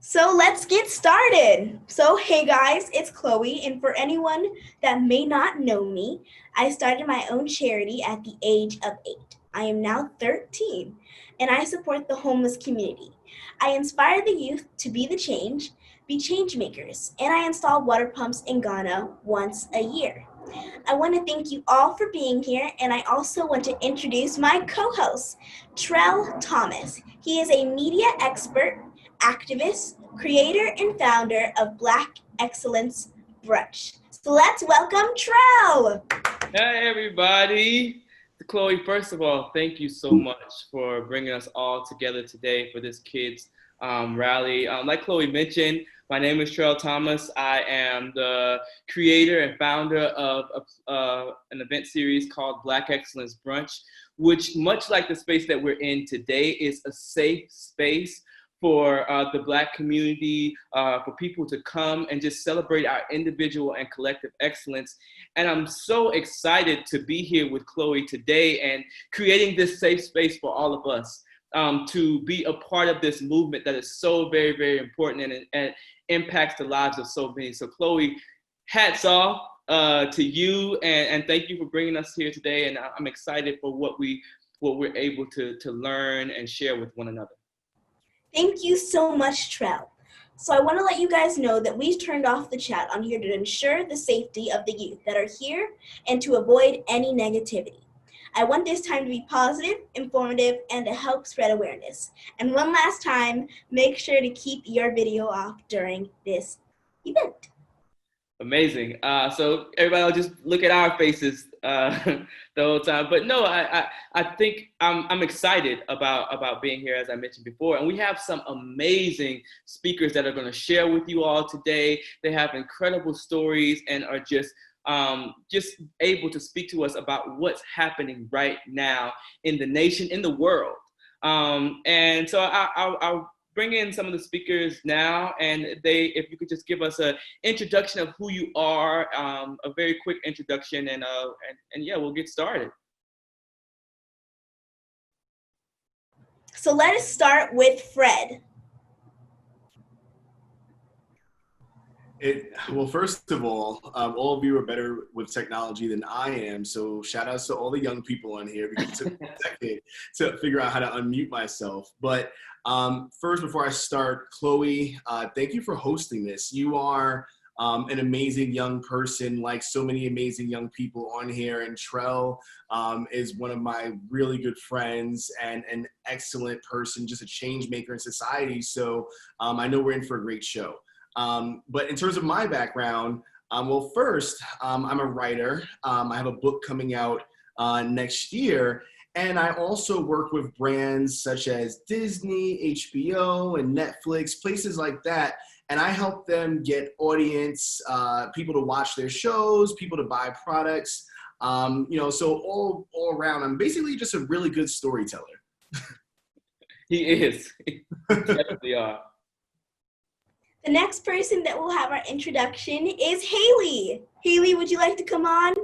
So let's get started. So hey guys, it's Chloe, and for anyone that may not know me, I started my own charity at the age of 8. I am now 13, and I support the homeless community. I inspire the youth to be the change, be change makers, and I install water pumps in Ghana once a year. I want to thank you all for being here, and I also want to introduce my co-host, Trell Thomas. He is a media expert, activist, creator, and founder of Black Excellence Bruch. So let's welcome Trell. Hey everybody. Chloe, first of all, thank you so much for bringing us all together today for this kids rally. Like Chloe mentioned, my name is Trell Thomas. I am the creator and founder of an event series called Black Excellence Brunch, which, much like the space that we're in today, is a safe space for the Black community, for people to come and just celebrate our individual and collective excellence. And I'm so excited to be here with Chloe today and creating this safe space for all of us to be a part of this movement that is so very, very important and impacts the lives of so many. So Chloe, hats off to you, and thank you for bringing us here today. And I'm excited for what we're able to learn and share with one another. Thank you so much, Trell. So I want to let you guys know that we turned off the chat on here to ensure the safety of the youth that are here and to avoid any negativity. I want this time to be positive, informative, and to help spread awareness. And one last time, make sure to keep your video off during this event. Amazing. So everybody will just look at our faces the whole time. But no, I think I'm excited about being here, as I mentioned before. And we have some amazing speakers that are going to share with you all today. They have incredible stories and are just able to speak to us about what's happening right now in the nation, in the world. And so I'll bring in some of the speakers now, and if you could just give us an introduction of who you are, a very quick introduction, and yeah, we'll get started. So let us start with Fred. Well, first of all of you are better with technology than I am, so shout outs to all the young people on here, because it took me a second to figure out how to unmute myself. But first, before I start, Chloe, thank you for hosting this. You are an amazing young person, like so many amazing young people on here, and Trell is one of my really good friends and an excellent person, just a change maker in society. So I know we're in for a great show. But in terms of my background, well, first, I'm a writer. I have a book coming out next year, and I also work with brands such as Disney, HBO, and Netflix, places like that, and I help them get audience, people to watch their shows, people to buy products, so all around, I'm basically just a really good storyteller. He is. He definitely are. The next person that will have our introduction is Haile. Haile, would you like to come on?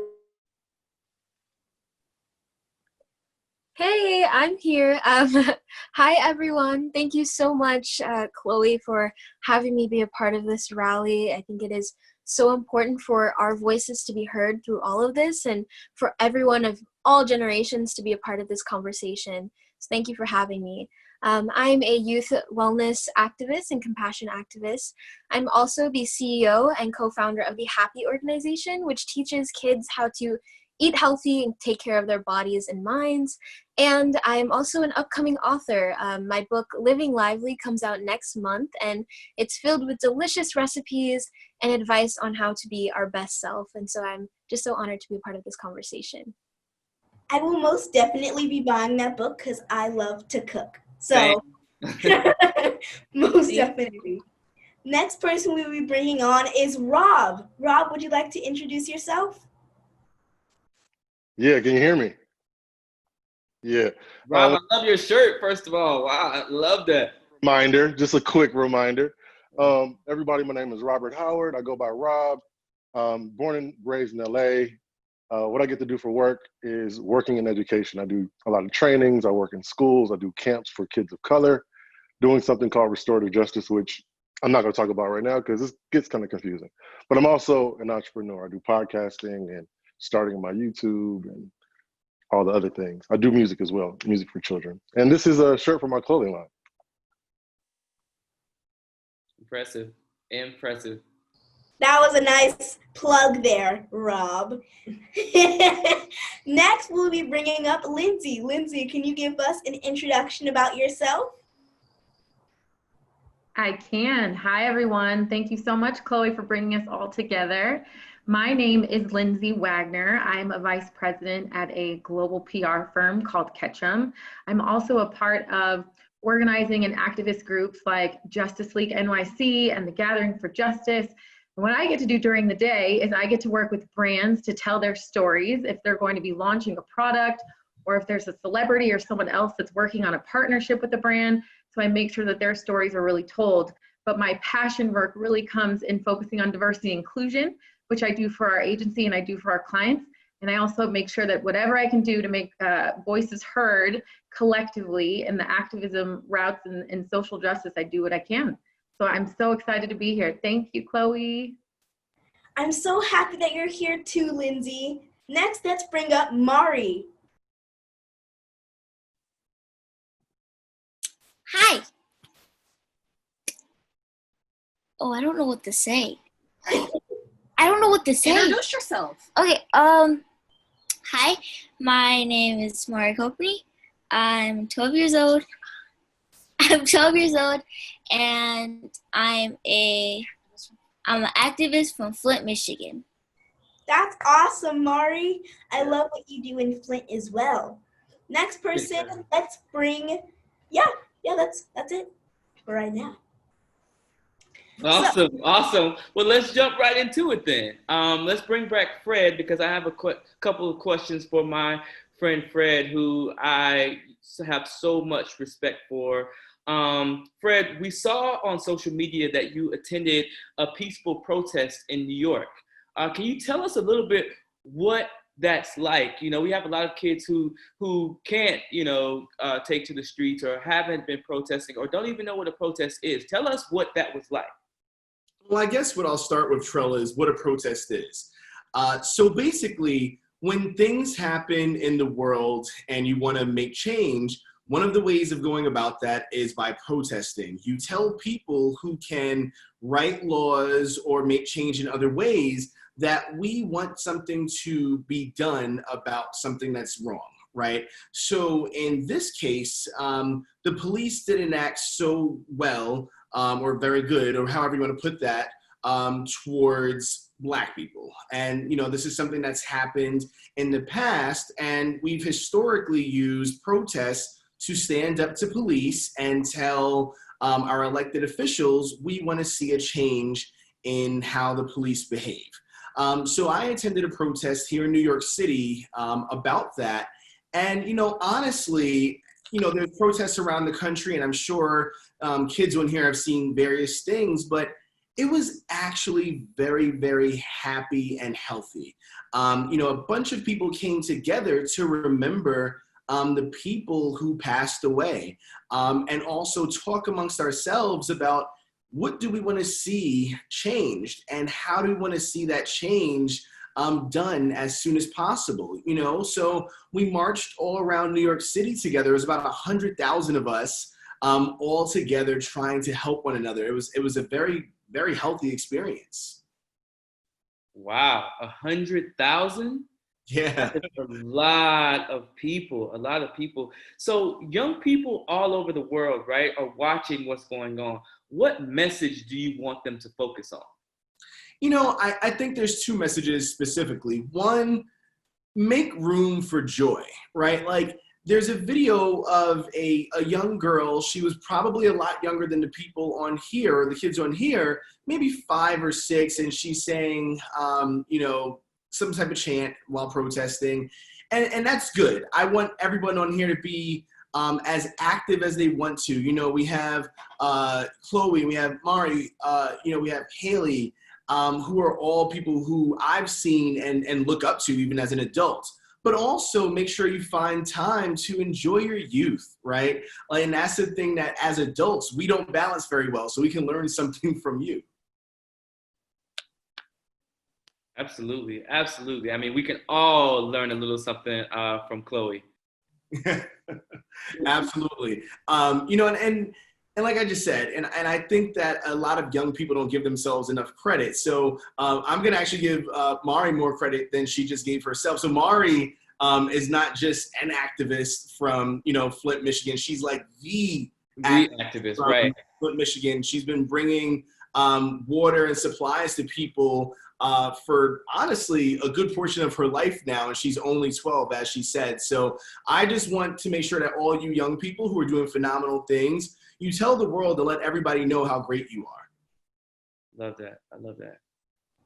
Hey, I'm here. Hi, everyone. Thank you so much, Chloe, for having me be a part of this rally. I think it is so important for our voices to be heard through all of this, and for everyone of all generations to be a part of this conversation. So thank you for having me. I'm a youth wellness activist and compassion activist. I'm also the CEO and co-founder of the Happy organization, which teaches kids how to eat healthy and take care of their bodies and minds. And I'm also an upcoming author. My book, Living Lively, comes out next month, and it's filled with delicious recipes and advice on how to be our best self. And so I'm just so honored to be a part of this conversation. I will most definitely be buying that book because I love to cook. So, most definitely. Next person we will be bringing on is Rob. Rob, would you like to introduce yourself? Yeah, can you hear me? Yeah. Rob, I love your shirt, first of all. Wow, I love that. Reminder, just a quick reminder. Everybody, my name is Robert Howard. I go by Rob. Born and raised in LA. What I get to do for work is working in education. I do a lot of trainings. I work in schools. I do camps for kids of color, doing something called restorative justice, which I'm not going to talk about right now because this gets kind of confusing. But I'm also an entrepreneur. I do podcasting and starting my YouTube and all the other things. I do music as well, music for children. And this is a shirt for my clothing line. Impressive. Impressive. That was a nice plug there, Rob. Next, we'll be bringing up Lindsay. Lindsay, can you give us an introduction about yourself? I can. Hi, everyone. Thank you so much, Khloe, for bringing us all together. My name is Lindsay Wagner. I'm a vice president at a global PR firm called Ketchum. I'm also a part of organizing and activist groups like Justice League NYC and the Gathering for Justice. And what I get to do during the day is I get to work with brands to tell their stories if they're going to be launching a product or if there's a celebrity or someone else that's working on a partnership with the brand. So I make sure that their stories are really told. But my passion work really comes in focusing on diversity and inclusion, which I do for our agency and I do for our clients. And I also make sure that whatever I can do to make voices heard collectively in the activism routes and social justice, I do what I can. So I'm so excited to be here. Thank you, Khloe. I'm so happy that you're here too, Lindsay. Next, let's bring up Mari. Hi. Oh, I don't know what to say. I don't know what to say. Introduce yourself. Okay, hi, my name is Mari Copeny. I'm 12 years old. And I'm an activist from Flint, Michigan. That's awesome, Mari. I love what you do in Flint as well. Next person, let's bring, that's it for right now. Awesome, awesome. Well, let's jump right into it then. Let's bring back Fred because I have a couple of questions for my friend Fred, who I have so much respect for. Fred, we saw on social media that you attended a peaceful protest in New York. Can you tell us a little bit what that's like? You know, we have a lot of kids who can't, take to the streets or haven't been protesting or don't even know what a protest is. Tell us what that was like. Well, I guess what I'll start with, Trell, is what a protest is. So basically, when things happen in the world and you want to make change, one of the ways of going about that is by protesting. You tell people who can write laws or make change in other ways that we want something to be done about something that's wrong, right? So in this case, the police didn't act so well or very good, or however you want to put that, towards Black people. And, this is something that's happened in the past, and we've historically used protests to stand up to police and tell our elected officials we want to see a change in how the police behave. So I attended a protest here in New York City about that. And, honestly, there's protests around the country, and I'm sure kids on here have seen various things, but it was actually very, very happy and healthy. A bunch of people came together to remember the people who passed away, and also talk amongst ourselves about what do we want to see changed and how do we want to see that change done as soon as possible. So we marched all around New York City together. It was about 100,000 of us all together trying to help one another. It was a very, very healthy experience. Wow, 100,000? Yeah. That's a lot of people. So young people all over the world, right, are watching what's going on. What message do you want them to focus on? I think there's two messages specifically. One, make room for joy, right? Like, there's a video of a young girl. She was probably a lot younger than the people on here, or the kids on here, maybe 5 or 6, and she's saying, some type of chant while protesting. And that's good. I want everyone on here to be as active as they want to. We have Khloe, we have Mari, we have Haile, who are all people who I've seen and look up to even as an adult. but also make sure you find time to enjoy your youth, right? And that's the thing that as adults, we don't balance very well, so we can learn something from you. Absolutely, absolutely. I mean, we can all learn a little something from Khloe. Absolutely. You know, and like I just said, and I think that a lot of young people don't give themselves enough credit. So I'm going to actually give Mari more credit than she just gave herself. So Mari is not just an activist from, you know, Flint, Michigan. She's like the activist, right? Flint, Michigan. She's been bringing water and supplies to people for honestly a good portion of her life now, and she's only 12, as she said. So I just want to make sure that all you young people who are doing phenomenal things, you tell the world to let everybody know how great you are. Love that. I love that.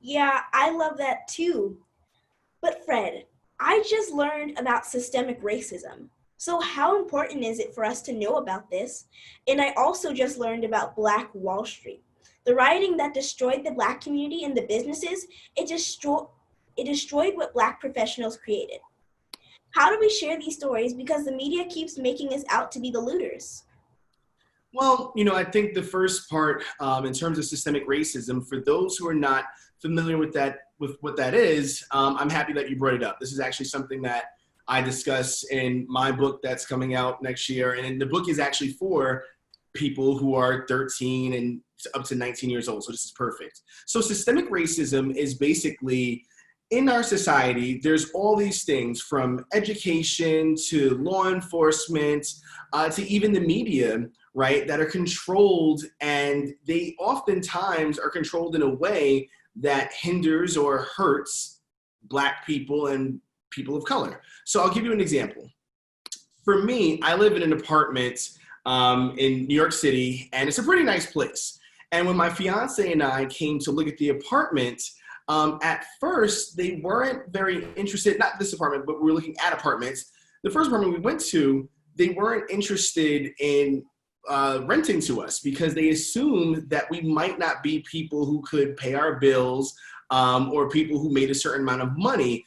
Yeah, I love that too. But Fred, I just learned about systemic racism. So how important is it for us to know about this? And I also just learned about Black Wall Street. The rioting that destroyed the Black community and the businesses, it destroyed what Black professionals created. How do we share these stories? Because the media keeps making us out to be the looters. Well, you know, I think the first part in terms of systemic racism, for those who are not familiar with what that is, I'm happy that you brought it up. This is actually something that I discuss in my book that's coming out next year. And the book is actually for people who are 13 and up to 19 years old. So this is perfect. So systemic racism is basically, in our society, there's all these things from education to law enforcement to even the media, right, that are controlled, and they oftentimes are controlled in a way that hinders or hurts Black people and people of color. So I'll give you an example. For me, I live in an apartment in New York City, and it's a pretty nice place. And when my fiance and I came to look at the apartment, at first they weren't very interested, not this apartment, but we were looking at apartments. The first apartment we went to, they weren't interested in renting to us because they assumed that we might not be people who could pay our bills or people who made a certain amount of money.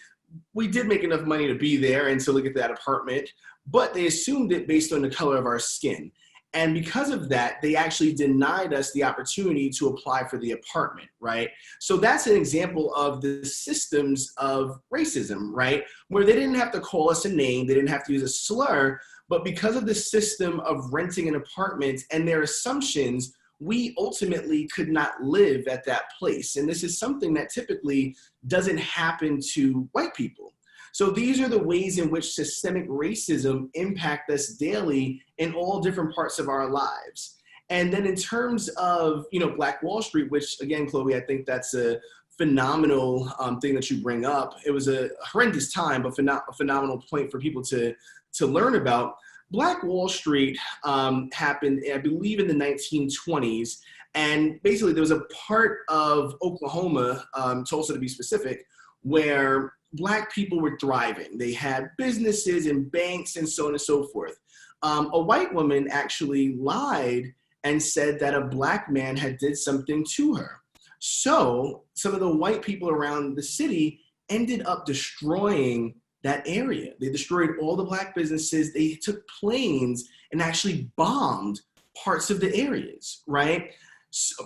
We did make enough money to be there and to look at that apartment, but they assumed it based on the color of our skin. And because of that, they actually denied us the opportunity to apply for the apartment, right? So that's an example of the systems of racism, right? Where they didn't have to call us a name, they didn't have to use a slur, but because of the system of renting an apartment and their assumptions, we ultimately could not live at that place. And this is something that typically doesn't happen to white people. So these are the ways in which systemic racism impact us daily in all different parts of our lives. And then in terms of, you know, Black Wall Street, which again, Khloe, I think that's a phenomenal thing that you bring up. It was a horrendous time, but a phenomenal point for people to learn about. Black Wall Street happened, I believe, in the 1920s. And basically there was a part of Oklahoma, Tulsa to be specific, where Black people were thriving. They had businesses and banks and so on and so forth. A white woman actually lied and said that a Black man had did something to her. So some of the white people around the city ended up destroying that area. They destroyed all the Black businesses. They took planes and actually bombed parts of the areas, right?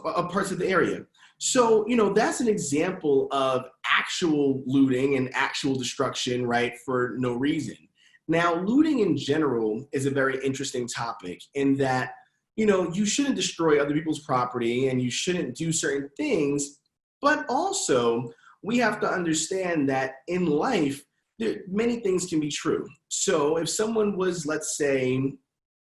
Parts of the area. So, you know, that's an example of actual looting and actual destruction, right, for no reason. Now, looting in general is a very interesting topic in that, you know, you shouldn't destroy other people's property and you shouldn't do certain things, but also we have to understand that in life, many things can be true. So if someone was, let's say,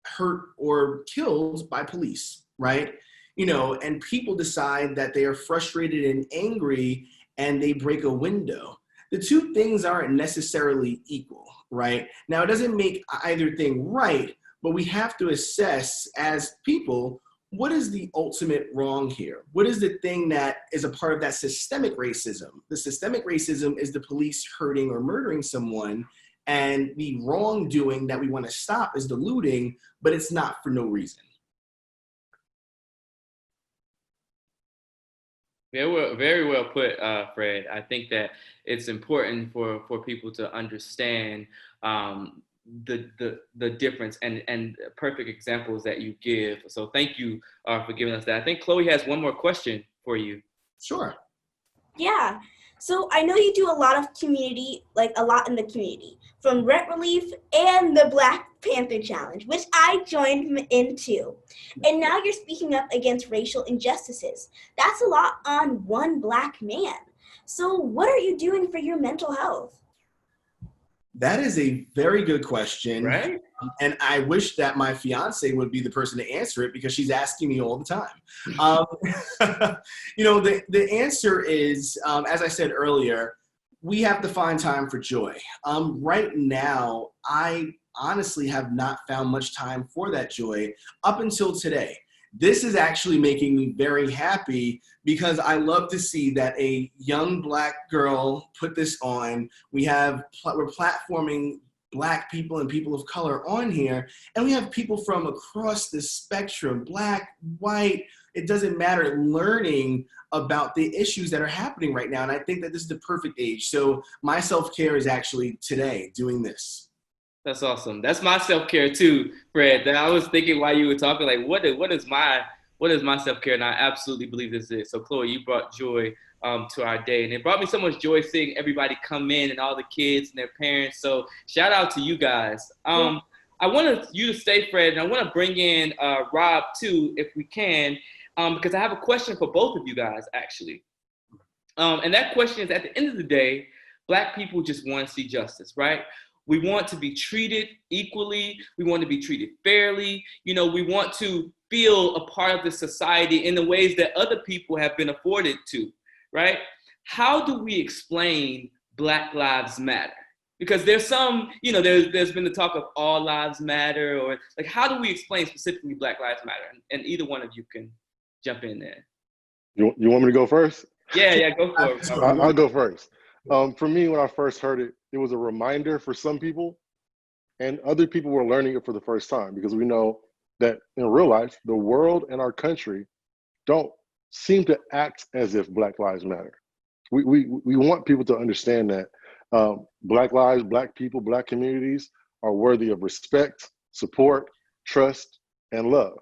hurt or killed by police, right? You know, and people decide that they are frustrated and angry and they break a window. The two things aren't necessarily equal, right? Now, it doesn't make either thing right, but we have to assess as people, what is the ultimate wrong here? What is the thing that is a part of that systemic racism? The systemic racism is the police hurting or murdering someone, and the wrongdoing that we want to stop is the looting, but it's not for no reason. Very well put, Fred. I think that it's important for people to understand the difference and perfect examples that you give. So thank you for giving us that. I think Khloe has one more question for you. Sure. Yeah. So I know you do a lot of community, like a lot in the community, from rent relief and the Black Panther Challenge, which I joined into. And now you're speaking up against racial injustices. That's a lot on one Black man. So what are you doing for your mental health? That is a very good question. Right? And I wish that my fiance would be the person to answer it because she's asking me all the time. The answer is, as I said earlier, we have to find time for joy. Right now, I honestly have not found much time for that joy up until today. This is actually making me very happy because I love to see that a young Black girl put this on. We're platforming Black people and people of color on here, and we have people from across the spectrum, Black, white, it doesn't matter, learning about the issues that are happening right now. And I think that this is the perfect age. So my self-care is actually today doing this. That's awesome. That's my self-care too, Fred. That I was thinking while you were talking, like, what is my self-care? And I absolutely believe this is. So Khloe, you brought joy to our day, and it brought me so much joy seeing everybody come in and all the kids and their parents. So shout out to you guys. I wanted you to stay, Fred, and I want to bring in Rob too, if we can, because I have a question for both of you guys actually. And that question is, at the end of the day, Black people just want to see justice, right? We want to be treated equally. We want to be treated fairly. You know, we want to feel a part of the society in the ways that other people have been afforded to, right? How do we explain Black Lives Matter? Because there's some, there's been the talk of all lives matter, or like, how do we explain specifically Black Lives Matter? And either one of you can jump in there. You want me to go first? Yeah, go for it. I'll go first. For me, when I first heard it, it was a reminder for some people, and other people were learning it for the first time, because we know that in real life, the world and our country don't seem to act as if Black Lives Matter. We want people to understand that Black lives, Black people, Black communities are worthy of respect, support, trust, and love,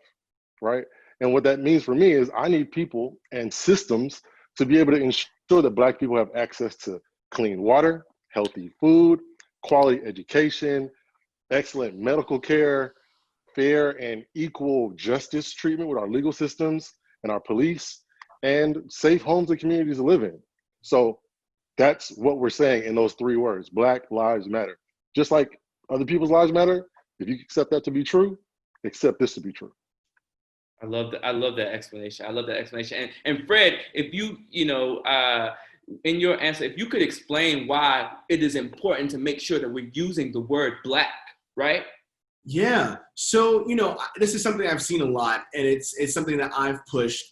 right? And what that means for me is I need people and systems to be able to ensure that Black people have access to clean water, healthy food, quality education, excellent medical care, fair and equal justice treatment with our legal systems and our police, and safe homes and communities to live in. So that's what we're saying in those three words: Black Lives Matter. Just like other people's lives matter, if you accept that to be true, accept this to be true. I love that explanation. And Fred, if you, in your answer, if you could explain why it is important to make sure that we're using the word Black, right? Yeah. So, this is something I've seen a lot, and it's something that I've pushed.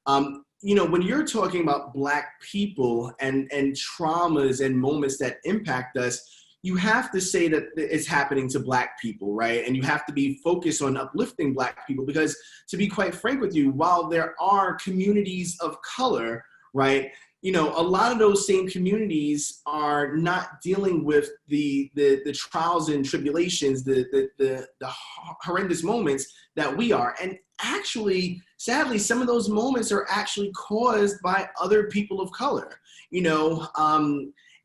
When you're talking about Black people and traumas and moments that impact us, you have to say that it's happening to Black people, right? And you have to be focused on uplifting Black people, because, to be quite frank with you, while there are communities of color, right, a lot of those same communities are not dealing with the trials and tribulations, the horrendous moments that we are. And actually, sadly, some of those moments are actually caused by other people of color,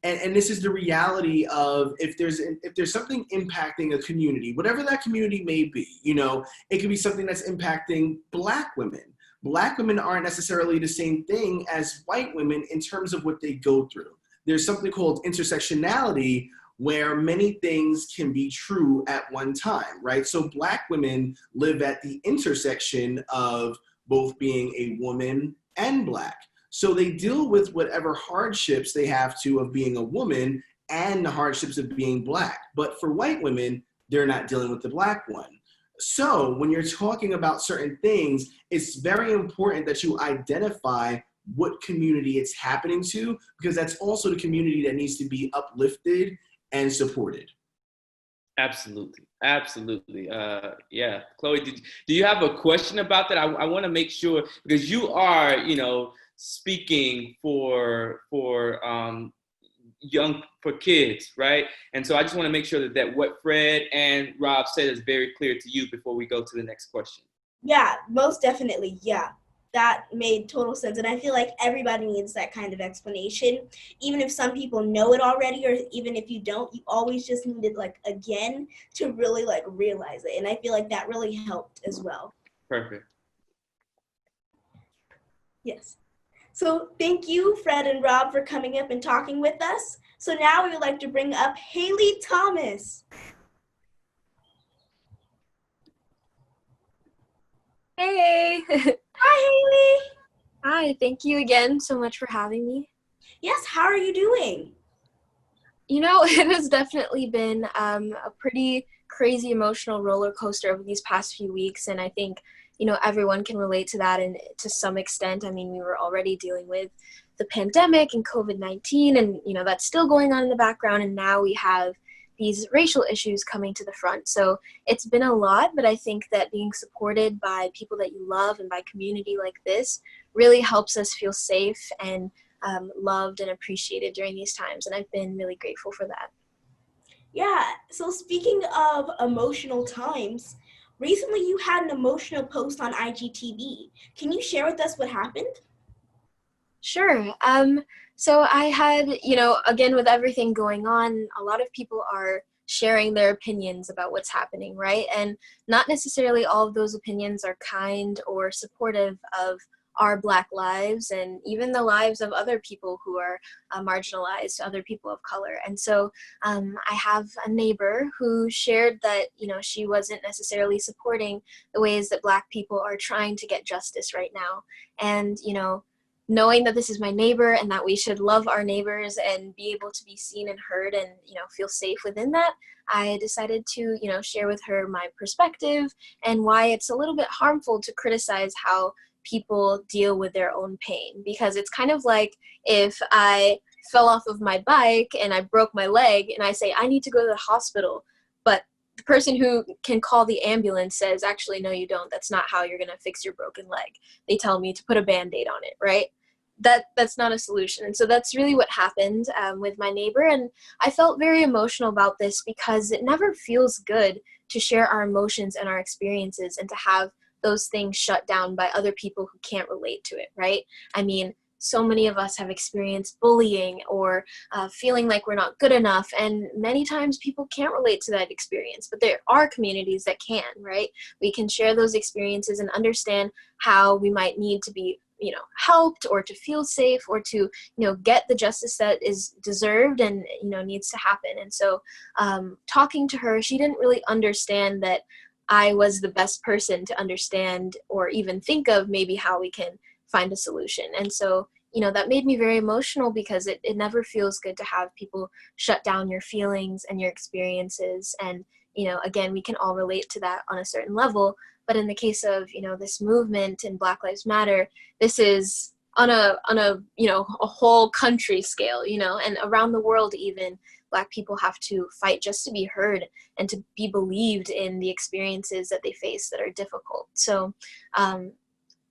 And this is the reality of, if there's something impacting a community, whatever that community may be, it could be something that's impacting Black women. Black women aren't necessarily the same thing as white women in terms of what they go through. There's something called intersectionality, where many things can be true at one time, right? So Black women live at the intersection of both being a woman and Black. So they deal with whatever hardships they have to of being a woman and the hardships of being Black. But for white women, they're not dealing with the Black one. So when you're talking about certain things, it's very important that you identify what community it's happening to, because that's also the community that needs to be uplifted and supported. Absolutely. Yeah. Khloe, do you have a question about that? I want to make sure, because you are, speaking for kids, right? And so I just want to make sure that what Fred and Rob said is very clear to you before we go to the next question. Yeah, most definitely. Yeah, that made total sense. And I feel like everybody needs that kind of explanation. Even if some people know it already, or even if you don't, you always just need it like again to really like realize it. And I feel like that really helped as well. Perfect. Yes. So thank you, Fred and Rob, for coming up and talking with us. So now we would like to bring up Haile Thomas. Hey! Hi, Haile. Hi, thank you again so much for having me. Yes, how are you doing? You know, it has definitely been a pretty crazy emotional roller coaster over these past few weeks, and I think, you know, everyone can relate to that, and to some extent. I mean, we were already dealing with the pandemic and COVID-19, and, you know, that's still going on in the background, and now we have these racial issues coming to the front. So it's been a lot, but I think that being supported by people that you love and by community like this really helps us feel safe and loved and appreciated during these times, and I've been really grateful for that. Yeah, so speaking of emotional times, recently you had an emotional post on IGTV. Can you share with us what happened? Sure. So I had, you know, again, with everything going on, a lot of people are sharing their opinions about what's happening, right? And not necessarily all of those opinions are kind or supportive of our Black lives and even the lives of other people who are marginalized, other people of color. And so I have a neighbor who shared that, you know, she wasn't necessarily supporting the ways that Black people are trying to get justice right now. And, you know, knowing that this is my neighbor and that we should love our neighbors and be able to be seen and heard and, you know, feel safe within that, I decided to, you know, share with her my perspective and why it's a little bit harmful to criticize how people deal with their own pain. Because it's kind of like if I fell off of my bike and I broke my leg and I say, I need to go to the hospital, but the person who can call the ambulance says, actually, no, you don't. That's not how you're going to fix your broken leg. They tell me to put a Band-Aid on it, right? That's not a solution. And so that's really what happened with my neighbor. And I felt very emotional about this because it never feels good to share our emotions and our experiences and to have those things shut down by other people who can't relate to it, right? I mean, so many of us have experienced bullying or feeling like we're not good enough, and many times people can't relate to that experience, but there are communities that can, right? We can share those experiences and understand how we might need to be, you know, helped or to feel safe or to, you know, get the justice that is deserved and, you know, needs to happen. And so talking to her, she didn't really understand that I was the best person to understand or even think of maybe how we can find a solution. And so, you know, that made me very emotional because it never feels good to have people shut down your feelings and your experiences. And, you know, again, we can all relate to that on a certain level. But in the case of, you know, this movement and Black Lives Matter, this is on a, you know, a whole country scale, you know, and around the world even, Black people have to fight just to be heard and to be believed in the experiences that they face that are difficult. So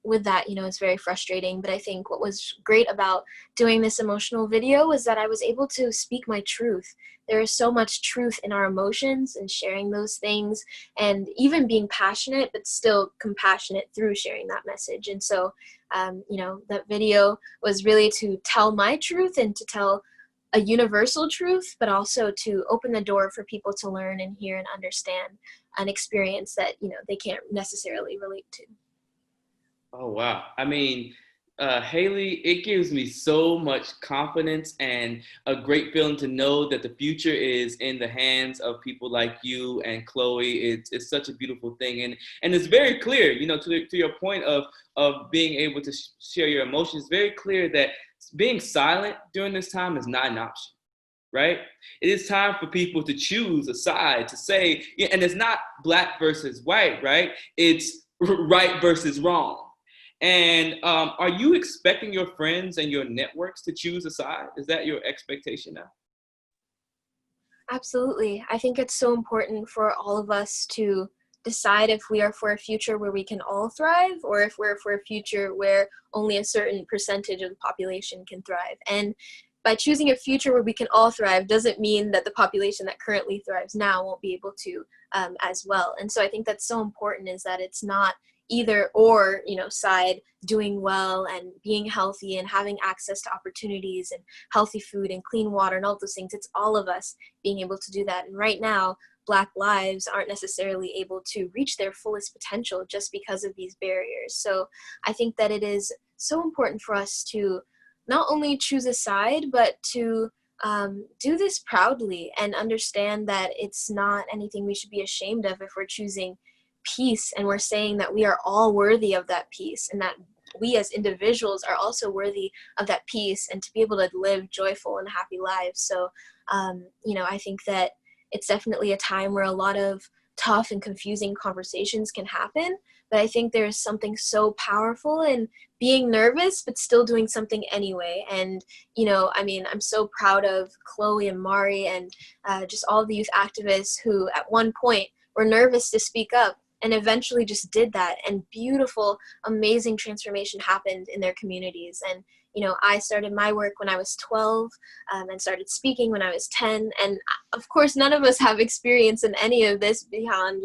with that, you know, it's very frustrating. But I think what was great about doing this emotional video was that I was able to speak my truth. There is so much truth in our emotions and sharing those things and even being passionate, but still compassionate through sharing that message. And so, you know, that video was really to tell my truth and to tell a universal truth, but also to open the door for people to learn and hear and understand an experience that, you know, they can't necessarily relate to. Oh, wow. I mean, Haile, it gives me so much confidence and a great feeling to know that the future is in the hands of people like you and Khloe. It's such a beautiful thing. And it's very clear, you know, to your point of being able to share your emotions, very clear that being silent during this time is not an option, right? It is time for people to choose a side, to say, yeah, and it's not Black versus white, right? It's right versus wrong. And are you expecting your friends and your networks to choose a side? Is that your expectation now? Absolutely. I think it's so important for all of us to decide if we are for a future where we can all thrive, or if we're for a future where only a certain percentage of the population can thrive. And by choosing a future where we can all thrive doesn't mean that the population that currently thrives now won't be able to as well. And so I think that's so important, is that it's not either or, side, doing well and being healthy and having access to opportunities and healthy food and clean water and all those things. It's all of us being able to do that. And right now, Black lives aren't necessarily able to reach their fullest potential just because of these barriers. So I think that it is so important for us to not only choose a side, but to do this proudly and understand that it's not anything we should be ashamed of if we're choosing peace and we're saying that we are all worthy of that peace, and that we as individuals are also worthy of that peace and to be able to live joyful and happy lives. So, I think that it's definitely a time where a lot of tough and confusing conversations can happen, but I think there's something so powerful in being nervous but still doing something anyway. And I'm so proud of Khloe and Mari and just all the youth activists who at one point were nervous to speak up and eventually just did that, and beautiful, amazing transformation happened in their communities. And I started my work when I was 12 and started speaking when I was 10. And of course, none of us have experience in any of this beyond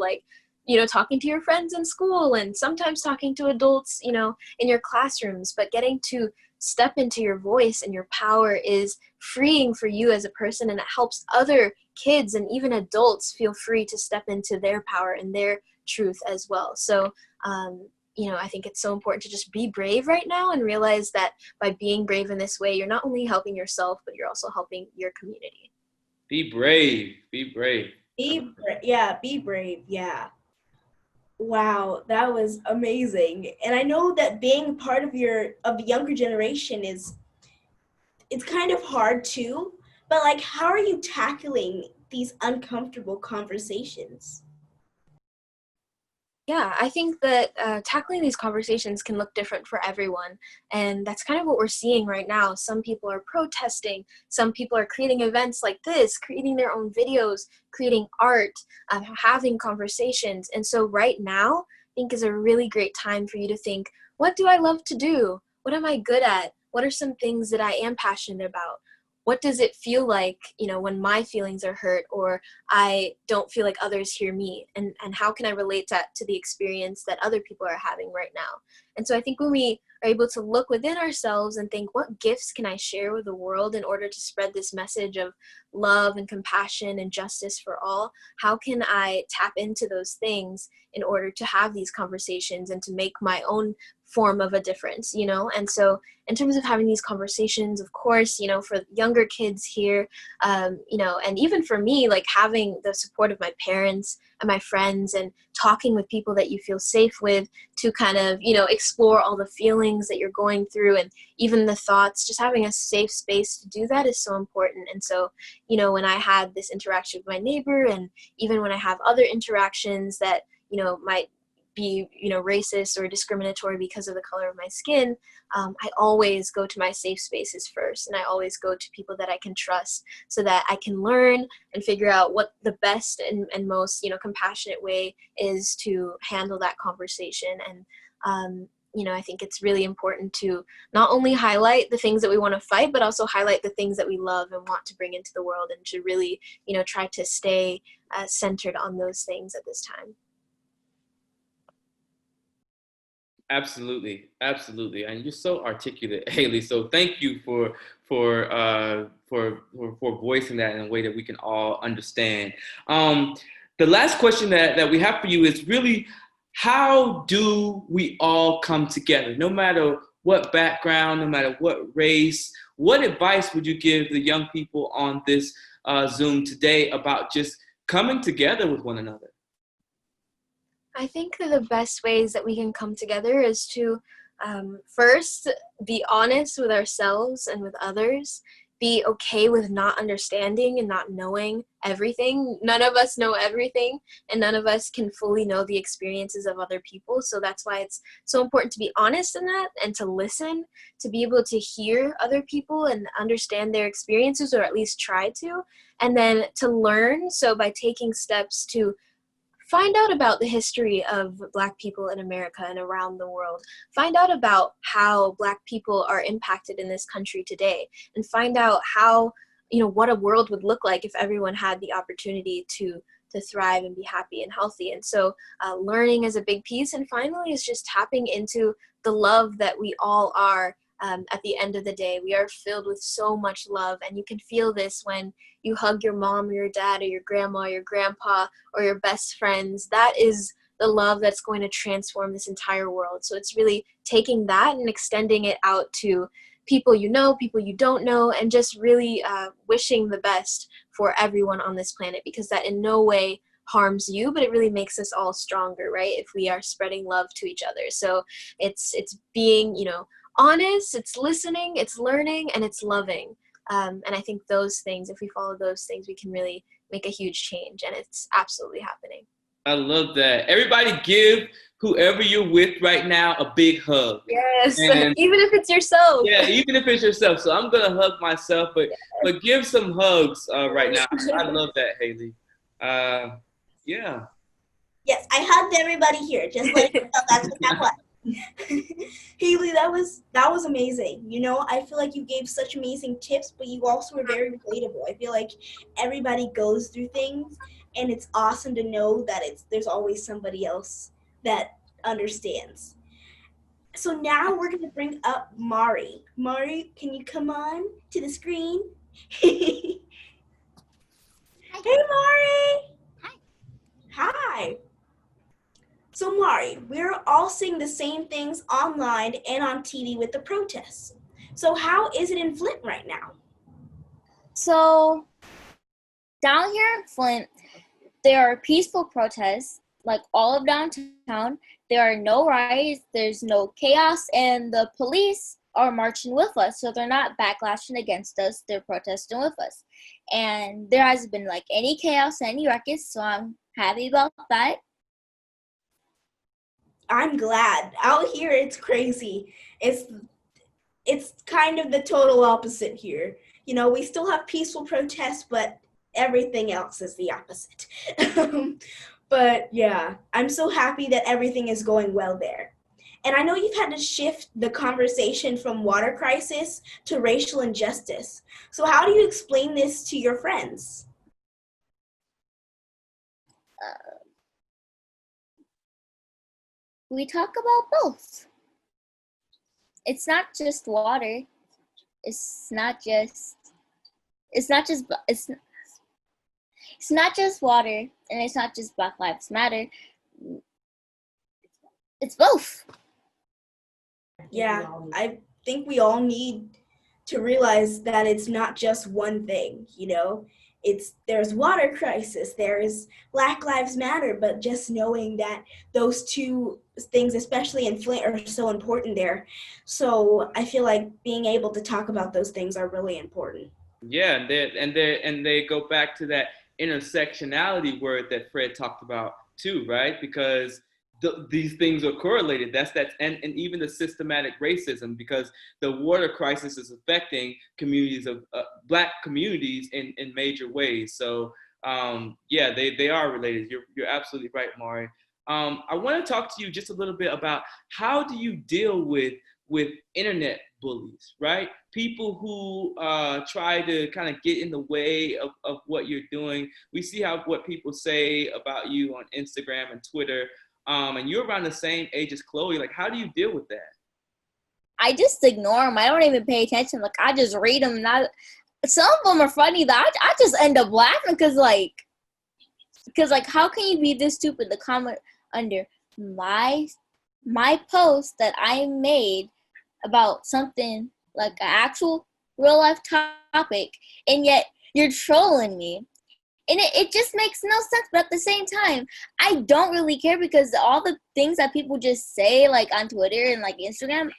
talking to your friends in school and sometimes talking to adults, in your classrooms. But getting to step into your voice and your power is freeing for you as a person, and it helps other kids and even adults feel free to step into their power and their truth as well. So, I think it's so important to just be brave right now and realize that by being brave in this way, you're not only helping yourself, but you're also helping your community. Be brave. Be brave. Be brave. Yeah. Wow, that was amazing. And I know that being part of the younger generation it's kind of hard too. But how are you tackling these uncomfortable conversations? Yeah, I think that tackling these conversations can look different for everyone. And that's kind of what we're seeing right now. Some people are protesting. Some people are creating events like this, creating their own videos, creating art, having conversations. And so right now, I think is a really great time for you to think, what do I love to do? What am I good at? What are some things that I am passionate about? What does it feel like, when my feelings are hurt or I don't feel like others hear me? And how can I relate that to the experience that other people are having right now? And so I think when we are able to look within ourselves and think, what gifts can I share with the world in order to spread this message of love and compassion and justice for all? How can I tap into those things in order to have these conversations and to make my own form of a difference, And so in terms of having these conversations, of course, for younger kids here, and even for me, having the support of my parents and my friends and talking with people that you feel safe with to kind of, explore all the feelings that you're going through and even the thoughts, just having a safe space to do that is so important. And so, when I had this interaction with my neighbor, and even when I have other interactions that, might be, racist or discriminatory because of the color of my skin, I always go to my safe spaces first, and I always go to people that I can trust so that I can learn and figure out what the best and most, compassionate way is to handle that conversation. And, I think it's really important to not only highlight the things that we want to fight, but also highlight the things that we love and want to bring into the world, and to really, try to stay centered on those things at this time. Absolutely, and you're so articulate, Haile. So thank you for voicing that in a way that we can all understand. The last question that we have for you is really, how do we all come together, no matter what background, no matter what race? What advice would you give the young people on this Zoom today about just coming together with one another? I think that the best ways that we can come together is to first be honest with ourselves and with others, be okay with not understanding and not knowing everything. None of us know everything, and none of us can fully know the experiences of other people. So that's why it's so important to be honest in that and to listen, to be able to hear other people and understand their experiences, or at least try to, and then to learn. So by taking steps to find out about the history of Black people in America and around the world. Find out about how Black people are impacted in this country today, and find out how, what a world would look like if everyone had the opportunity to thrive and be happy and healthy. And so learning is a big piece. And finally is just tapping into the love that we all are. At the end of the day, we are filled with so much love, and you can feel this when you hug your mom or your dad or your grandma or your grandpa or your best friends. That is the love that's going to transform this entire world. So it's really taking that and extending it out to people you know, people you don't know, and just really wishing the best for everyone on this planet, because that in no way harms you, but it really makes us all stronger, right? If we are spreading love to each other. So it's being, honest, it's listening, it's learning, and it's loving. And I think those things, if we follow those things, we can really make a huge change, and it's absolutely happening. I love that. Everybody give whoever you're with right now a big hug. Yes, and even if it's yourself. Yeah, even if it's yourself. So I'm going to hug myself, but give some hugs right now. I love that, Haile. Yeah. Yes, I hugged everybody here. Just like that's what that was. Haile, that was amazing. I feel like you gave such amazing tips, but you also were very relatable. I feel like everybody goes through things, and it's awesome to know that there's always somebody else that understands. So now we're going to bring up Mari. Mari, can you come on to the screen? Hey, Mari. Hi. So Mari, we're all seeing the same things online and on TV with the protests. So how is it in Flint right now? So down here in Flint, there are peaceful protests, like all of downtown. There are no riots, there's no chaos, and the police are marching with us. So they're not backlashing against us, they're protesting with us. And there hasn't been any chaos, any ruckus, so I'm happy about that. I'm glad. Out here, it's crazy. It's kind of the total opposite here. We still have peaceful protests, but everything else is the opposite. But yeah, I'm so happy that everything is going well there. And I know you've had to shift the conversation from water crisis to racial injustice. So how do you explain this to your friends? We talk about both. It's not just water. It's not just water, and it's not just Black Lives Matter. It's both. Yeah, I think we all need to realize that it's not just one thing, there's water crisis, there's Black Lives Matter, but just knowing that those two things, especially in Flint, are so important there. So I feel like being able to talk about those things are really important. Yeah, and they go back to that intersectionality word that Fred talked about too, right? Because these things are correlated. And even the systematic racism, because the water crisis is affecting communities of Black communities in major ways. So yeah, they are related. You're absolutely right, Mari. I want to talk to you just a little bit about how do you deal with internet bullies, right? People who try to kind of get in the way of what you're doing. We see what people say about you on Instagram and Twitter. And you're around the same age as Khloe. How do you deal with that? I just ignore them. I don't even pay attention. I just read them. Some of them are funny that I just end up laughing because how can you be this stupid to comment under my post that I made about something like an actual real life topic, and yet you're trolling me. And it just makes no sense. But at the same time, I don't really care, because all the things that people just say on Twitter and Instagram,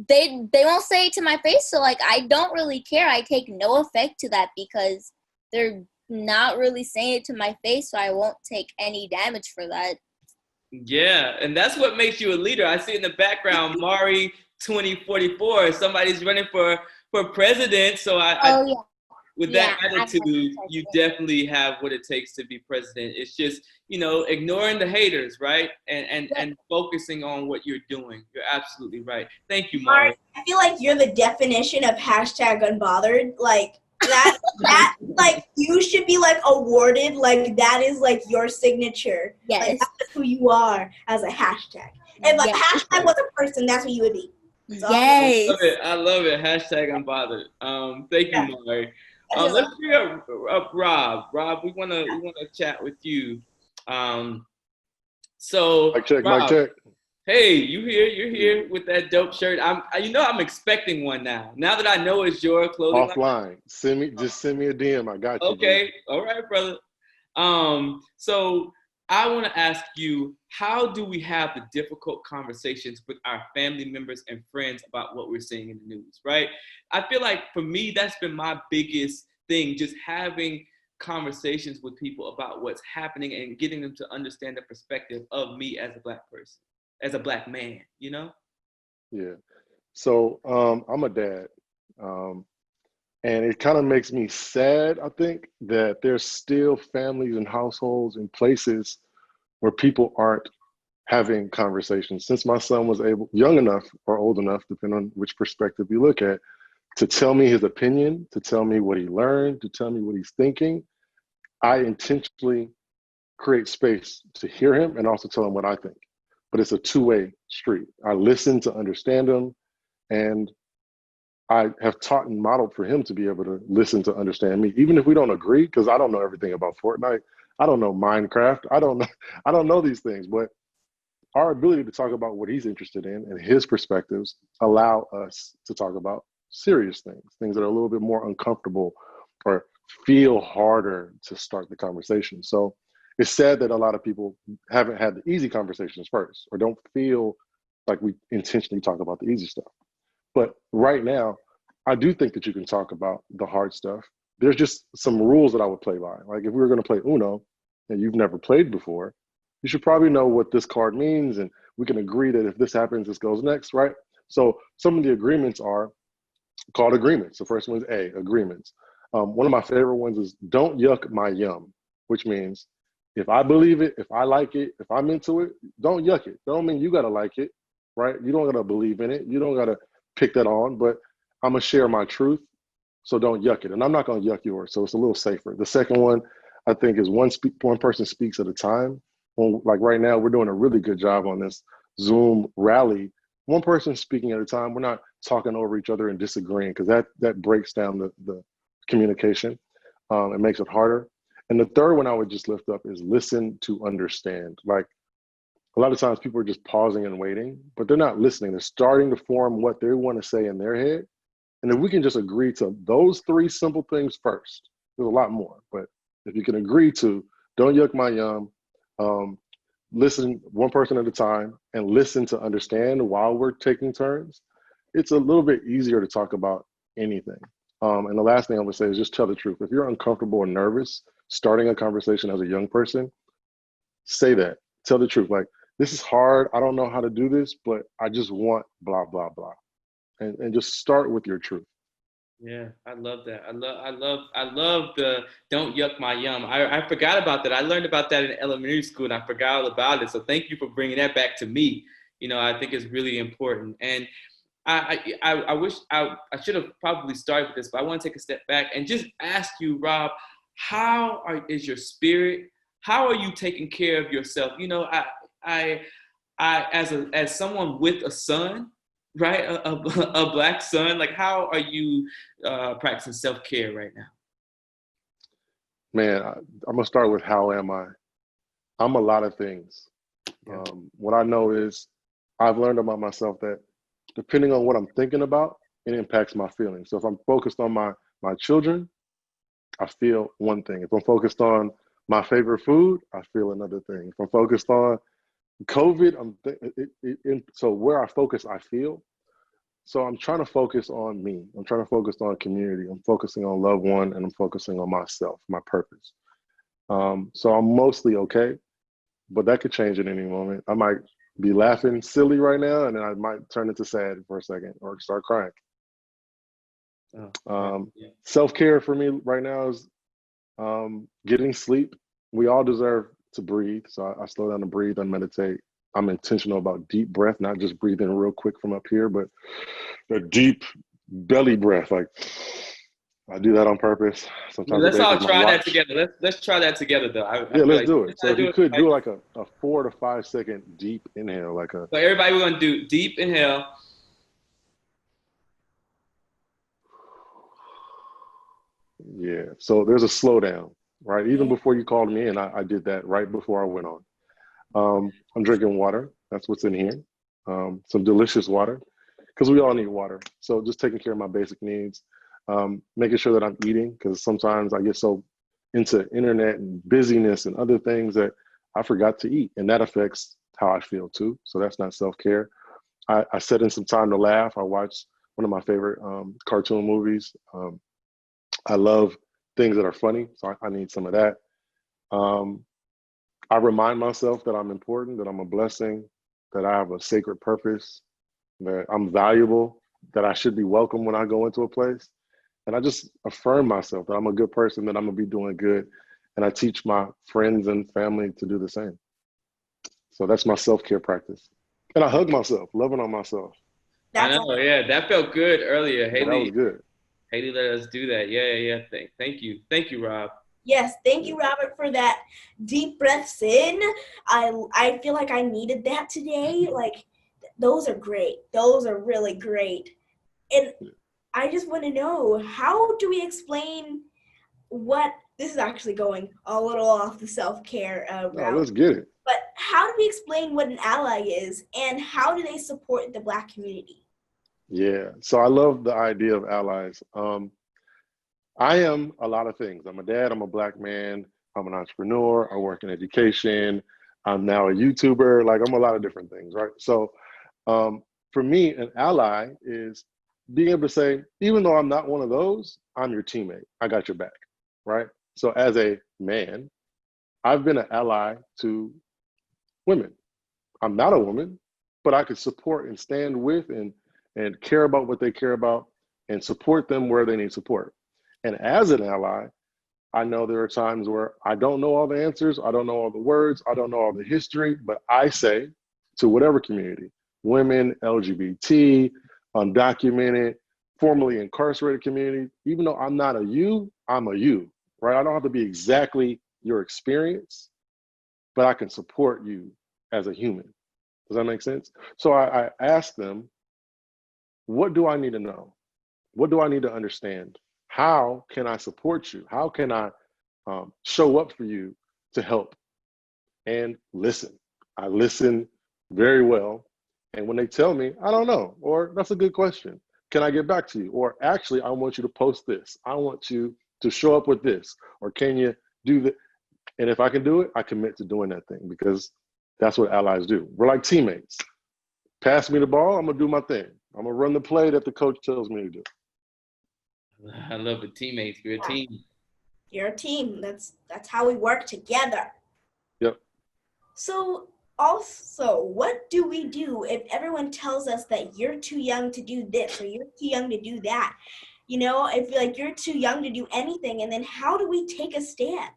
they won't say it to my face. So I don't really care. I take no effect to that because they're not really saying it to my face, so I won't take any damage for that. Yeah, and that's what makes you a leader. I see in the background, Mari 2044. Somebody's running for president. So with that attitude, you definitely have what it takes to be president. It's just, ignoring the haters, right? And focusing on what you're doing. You're absolutely right. Thank you, Mari. I feel like you're the definition of #unbothered. Like that, like you should be like awarded. Like that is like your signature. Yes. Like, that's who you are as a hashtag. If a hashtag was a person, that's what you would be. So, yes. I love it. #unbothered. Thank you, Mari. Let's bring up Rob. Rob, we wanna chat with you. So Mic check, Rob, mic check. hey, you're here with that dope shirt. I'm expecting one now. Now that I know it's your clothing Offline. Just send me a DM. I got you. Okay. All right, brother. So I want to ask you, how do we have the difficult conversations with our family members and friends about what we're seeing in the news, right? I feel like for me, that's been my biggest thing, just having conversations with people about what's happening and getting them to understand the perspective of me as a Black person, as a Black man, Yeah. So I'm a dad. And it kind of makes me sad, I think, that there's still families and households and places where people aren't having conversations. Since my son was young enough or old enough, depending on which perspective you look at, to tell me his opinion, to tell me what he learned, to tell me what he's thinking, I intentionally create space to hear him and also tell him what I think. But it's a two-way street. I listen to understand him, and I have taught and modeled for him to be able to listen to understand me, even if we don't agree, because I don't know everything about Fortnite. I don't know Minecraft. I don't know these things, but our ability to talk about what he's interested in and his perspectives allow us to talk about serious things that are a little bit more uncomfortable or feel harder to start the conversation. So it's sad that a lot of people haven't had the easy conversations first, or don't feel like we intentionally talk about the easy stuff. But right now, I do think that you can talk about the hard stuff. There's just some rules that I would play by. Like if we were going to play Uno and you've never played before, you should probably know what this card means, and we can agree that if this happens, this goes next, right? So some of the agreements are called agreements. The first one is A, agreements. One of my favorite ones is don't yuck my yum, which means if I believe it, if I like it, if I'm into it, don't yuck it. Don't mean you got to like it, right? You don't got to believe in it. You don't got to pick that on, but I'm gonna share my truth, so don't yuck it. And I'm not gonna yuck yours, so it's a little safer. The second one, I think, is one person speaks at a time. Like right now, we're doing a really good job on this Zoom rally. One person speaking at a time. We're not talking over each other and disagreeing, because that breaks down the communication. It makes it harder. And the third one I would just lift up is listen to understand. Like a lot of times people are just pausing and waiting, but they're not listening. They're starting to form what they want to say in their head. And if we can just agree to those three simple things first, there's a lot more. But if you can agree to don't yuck my yum, listen one person at a time, and listen to understand while we're taking turns, it's a little bit easier to talk about anything. And the last thing I would say is just tell the truth. If you're uncomfortable or nervous starting a conversation as a young person, say that. Tell the truth. Like, this is hard. I don't know how to do this, but I just want blah, blah, blah. And just start with your truth. Yeah, I love that. I love the don't yuck my yum. I forgot about that. I learned about that in elementary school, and I forgot all about it. So thank you for bringing that back to me. I think it's really important. And I wish I should have probably started with this, but I want to take a step back and just ask you, Rob, is your spirit? How are you taking care of yourself? I as someone with a son, right, a Black son, like how are you practicing self-care right now? Man, I'm gonna start with how am I? I'm a lot of things. Yeah. What I know is I've learned about myself that depending on what I'm thinking about, it impacts my feelings. So if I'm focused on my children, I feel one thing. If I'm focused on my favorite food, I feel another thing. If I'm focused on COVID, so where I focus, I feel. So I'm trying to focus on me. I'm trying to focus on community. I'm focusing on loved one, and I'm focusing on myself, my purpose. So I'm mostly okay, but that could change at any moment. I might be laughing silly right now, and then I might turn into sad for a second or start crying. Yeah. Self-care for me right now is getting sleep. We all deserve to breathe. So I slow down to breathe and meditate. I'm intentional about deep breath, not just breathing real quick from up here, but a deep belly breath. Like I do that on purpose. Sometimes Let's all my try that watch. together. Let's try that together though. I Yeah, feel let's like do it. So if you could right? do like a 4 to 5 second deep inhale, like a. So everybody, we're gonna do deep inhale. Yeah. So there's a slowdown, right? Even before you called me in, I did that right before I went on. I'm drinking water. That's what's in here. Some delicious water, because we all need water. So just taking care of my basic needs, making sure that I'm eating, because sometimes I get so into internet and busyness and other things that I forgot to eat, and that affects how I feel too. So that's not self-care. I set in some time to laugh. I watched one of my favorite cartoon movies. I love things that are funny, so I need some of that. I remind myself that I'm important, that I'm a blessing, that I have a sacred purpose, that I'm valuable, that I should be welcome when I go into a place. And I just affirm myself that I'm a good person, that I'm gonna be doing good. And I teach my friends and family to do the same. So that's my self-care practice. And I hug myself, loving on myself. I know, yeah, that felt good earlier. Yeah, that was good. Haile let us do that. Yeah. Thank you, Rob. Yes, thank you, Robert, for that deep breaths in. I feel like I needed that today. Like, those are great. Those are really great. And I just want to know, how do we explain what, this is actually going a little off the self-care route. Let's get it. But how do we explain what an ally is, and how do they support the Black community? Yeah, so I love the idea of allies. I am a lot of things. I'm a dad, I'm a Black man, I'm an entrepreneur, I work in education, I'm now a YouTuber, like I'm a lot of different things, right? So for me, an ally is being able to say, even though I'm not one of those, I'm your teammate, I got your back, right? So as a man, I've been an ally to women. I'm not a woman, but I could support and stand with and care about what they care about and support them where they need support. And as an ally, I know there are times where I don't know all the answers, I don't know all the words, I don't know all the history, but I say to whatever community, women, LGBT, undocumented, formerly incarcerated community, even though I'm not a you, I'm a you, right? I don't have to be exactly your experience, but I can support you as a human. Does that make sense? So I ask them, what do I need to know? What do I need to understand? How can I support you? How can I show up for you to help? And listen. I listen very well. And when they tell me, I don't know, or that's a good question, can I get back to you? Or actually, I want you to post this. I want you to show up with this. Or can you do that? And if I can do it, I commit to doing that thing, because that's what allies do. We're like teammates. Pass me the ball, I'm gonna do my thing. I'm gonna run the play that the coach tells me to do. I love it, teammates. You're a team. You're a team. That's how we work together. Yep. So also, what do we do if everyone tells us that you're too young to do this or you're too young to do that? You know, if like you're too young to do anything, and then how do we take a stand?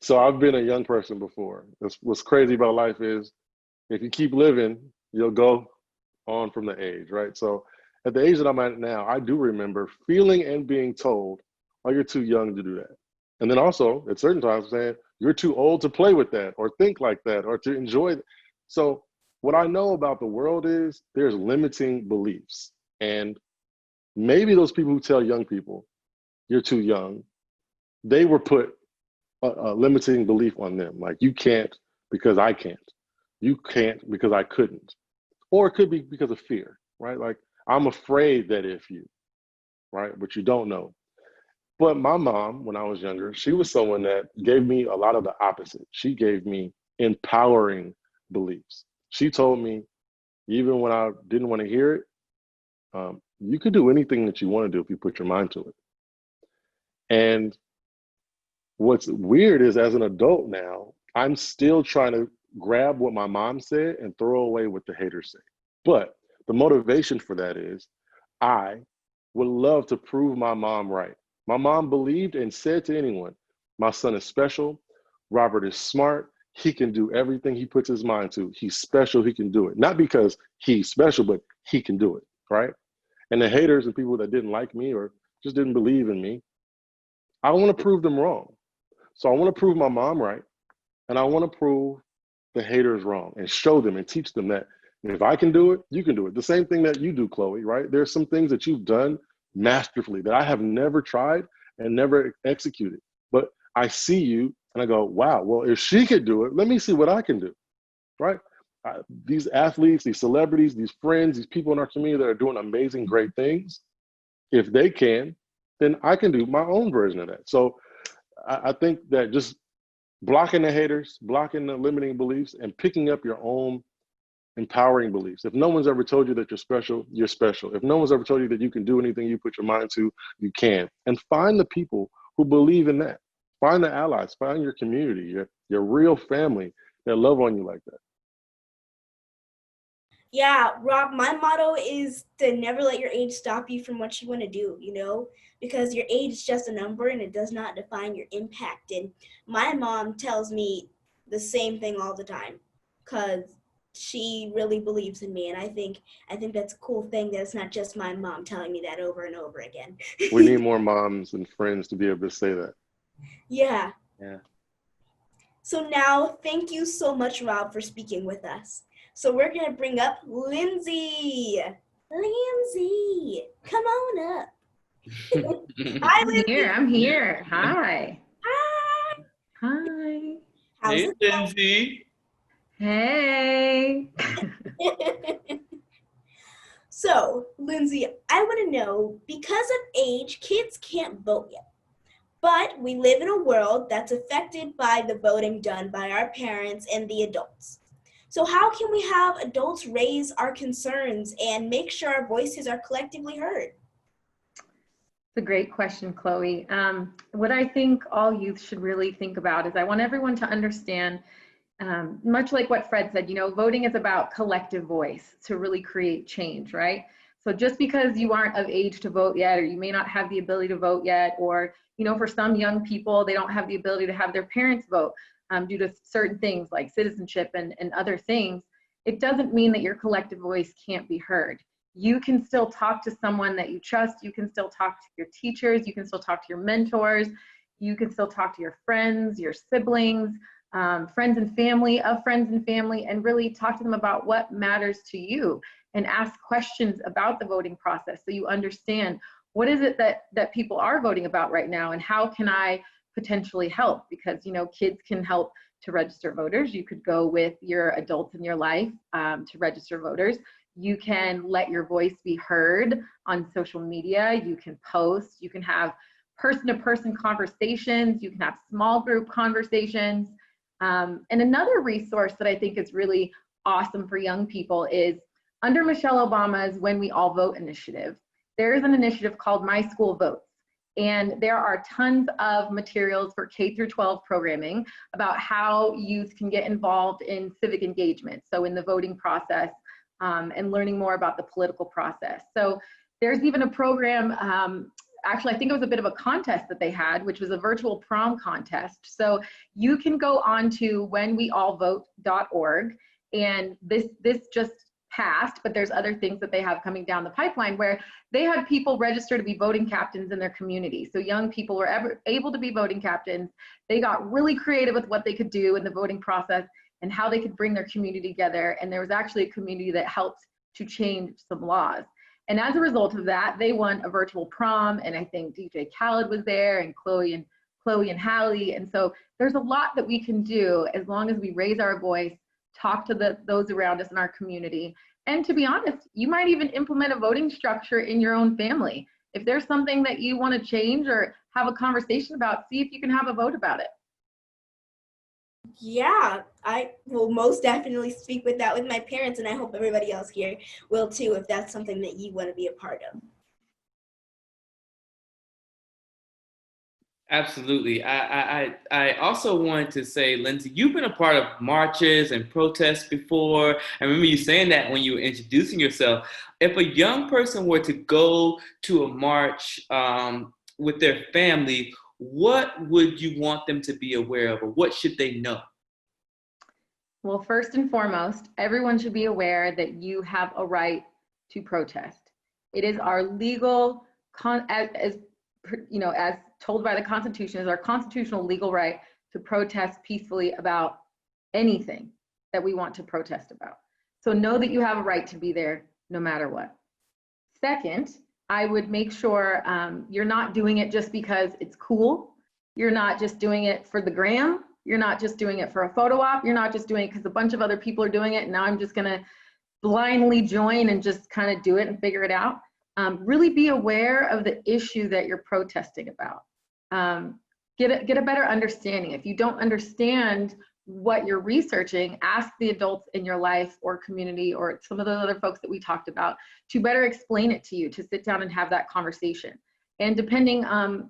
So I've been a young person before. What's crazy about life is if you keep living, you'll go on from the age, right? So at the age that I'm at now, I do remember feeling and being told, oh, you're too young to do that. And then also at certain times saying, you're too old to play with that or think like that or to enjoy it. So what I know about the world is there's limiting beliefs. And maybe those people who tell young people, you're too young, they were put a limiting belief on them. Like, you can't because I can't. You can't because I couldn't. Or it could be because of fear, right? Like, I'm afraid that if you, right? But you don't know. But my mom, when I was younger, she was someone that gave me a lot of the opposite. She gave me empowering beliefs. She told me, even when I didn't want to hear it, you could do anything that you want to do if you put your mind to it. And what's weird is, as an adult now, I'm still trying to grab what my mom said and throw away what the haters say. But the motivation for that is, I would love to prove my mom right. My mom believed and said to anyone, my son is special. Robert is smart. He can do everything he puts his mind to. He's special. He can do it. Not because he's special, but he can do it, right? And the haters and people that didn't like me or just didn't believe in me, I want to prove them wrong. So I want to prove my mom right. And I want to prove the haters wrong and show them and teach them that if I can do it, you can do it. The same thing that you do, Khloe, right? There's some things that you've done masterfully that I have never tried and never executed. But I see you and I go, wow, well, if she could do it, let me see what I can do, right? These athletes, these celebrities, these friends, these people in our community that are doing amazing, great things, if they can, then I can do my own version of that. So I think that just blocking the haters, blocking the limiting beliefs, and picking up your own empowering beliefs. If no one's ever told you that you're special, you're special. If no one's ever told you that you can do anything you put your mind to, you can. And find the people who believe in that. Find the allies, find your community, your real family that love on you like that. Yeah, Rob, my motto is to never let your age stop you from what you want to do, you know, because your age is just a number and it does not define your impact. And my mom tells me the same thing all the time because she really believes in me. And I think that's a cool thing that it's not just my mom telling me that over and over again. We need more moms and friends to be able to say that. Yeah. Yeah. So now, thank you so much, Rob, for speaking with us. So we're going to bring up Lindsay. Lindsay, come on up. Hi, Lindsay. I'm here. Hi. Hi. Hi. How's Hey, it going? Lindsay. Hey. So, Lindsay, I want to know, because of age, kids can't vote yet. But we live in a world that's affected by the voting done by our parents and the adults. So how can we have adults raise our concerns and make sure our voices are collectively heard? It's a great question, Chloe. What I think all youth should really think about is I want everyone to understand, much like what Fred said, you know, voting is about collective voice to really create change, right? So just because you aren't of age to vote yet, or you may not have the ability to vote yet, or, you know, for some young people, they don't have the ability to have their parents vote due to certain things like citizenship and other things, it doesn't mean that your collective voice can't be heard. You can still talk to someone that you trust. You can still talk to your teachers. You can still talk to your mentors. You can still talk to your friends, your siblings, friends and family of friends and family, and really talk to them about what matters to you and ask questions about the voting process so you understand what is it that people are voting about right now and how can I potentially help, because, you know, kids can help to register voters. You could go with your adults in your life to register voters. You can let your voice be heard on social media. You can post. You can have person-to-person conversations. You can have small group conversations. And another resource that I think is really awesome for young people is under Michelle Obama's When We All Vote initiative, there is an initiative called My School Votes. And there are tons of materials for K through 12 programming about how youth can get involved in civic engagement, so in the voting process and learning more about the political process. So there's even a program, actually I think it was a bit of a contest that they had, which was a virtual prom contest. So you can go on to whenweallvote.org, and this just passed, but there's other things that they have coming down the pipeline where they had people register to be voting captains in their community. So young people were able to be voting captains. They got really creative with what they could do in the voting process and how they could bring their community together. And there was actually a community that helped to change some laws. And as a result of that, they won a virtual prom, and I think DJ Khaled was there, and Chloe and Halle. And so there's a lot that we can do as long as we raise our voice, talk to those around us in our community. And to be honest, you might even implement a voting structure in your own family. If there's something that you want to change or have a conversation about, see if you can have a vote about it. Yeah, I will most definitely speak with that with my parents, and I hope everybody else here will too, if that's something that you want to be a part of. Absolutely. I also wanted to say, Lindsay, you've been a part of marches and protests before. I remember you saying that when you were introducing yourself. if a young person were to go to a march with their family, what would you want them to be aware of, or what should they know? Well, first and foremost, everyone should be aware that you have a right to protest. It is our legal, as told by the Constitution, is our constitutional legal right to protest peacefully about anything that we want to protest about. So know that you have a right to be there no matter what. Second, I would make sure you're not doing it just because it's cool. You're not just doing it for the gram. You're not just doing it for a photo op. You're not just doing it because a bunch of other people are doing it, and now I'm just gonna blindly join and just kind of do it and figure it out. Really be aware of the issue that you're protesting about. Get a better understanding. If you don't understand what you're researching, ask the adults in your life or community or some of the other folks that we talked about to better explain it to you, to sit down and have that conversation. And depending, I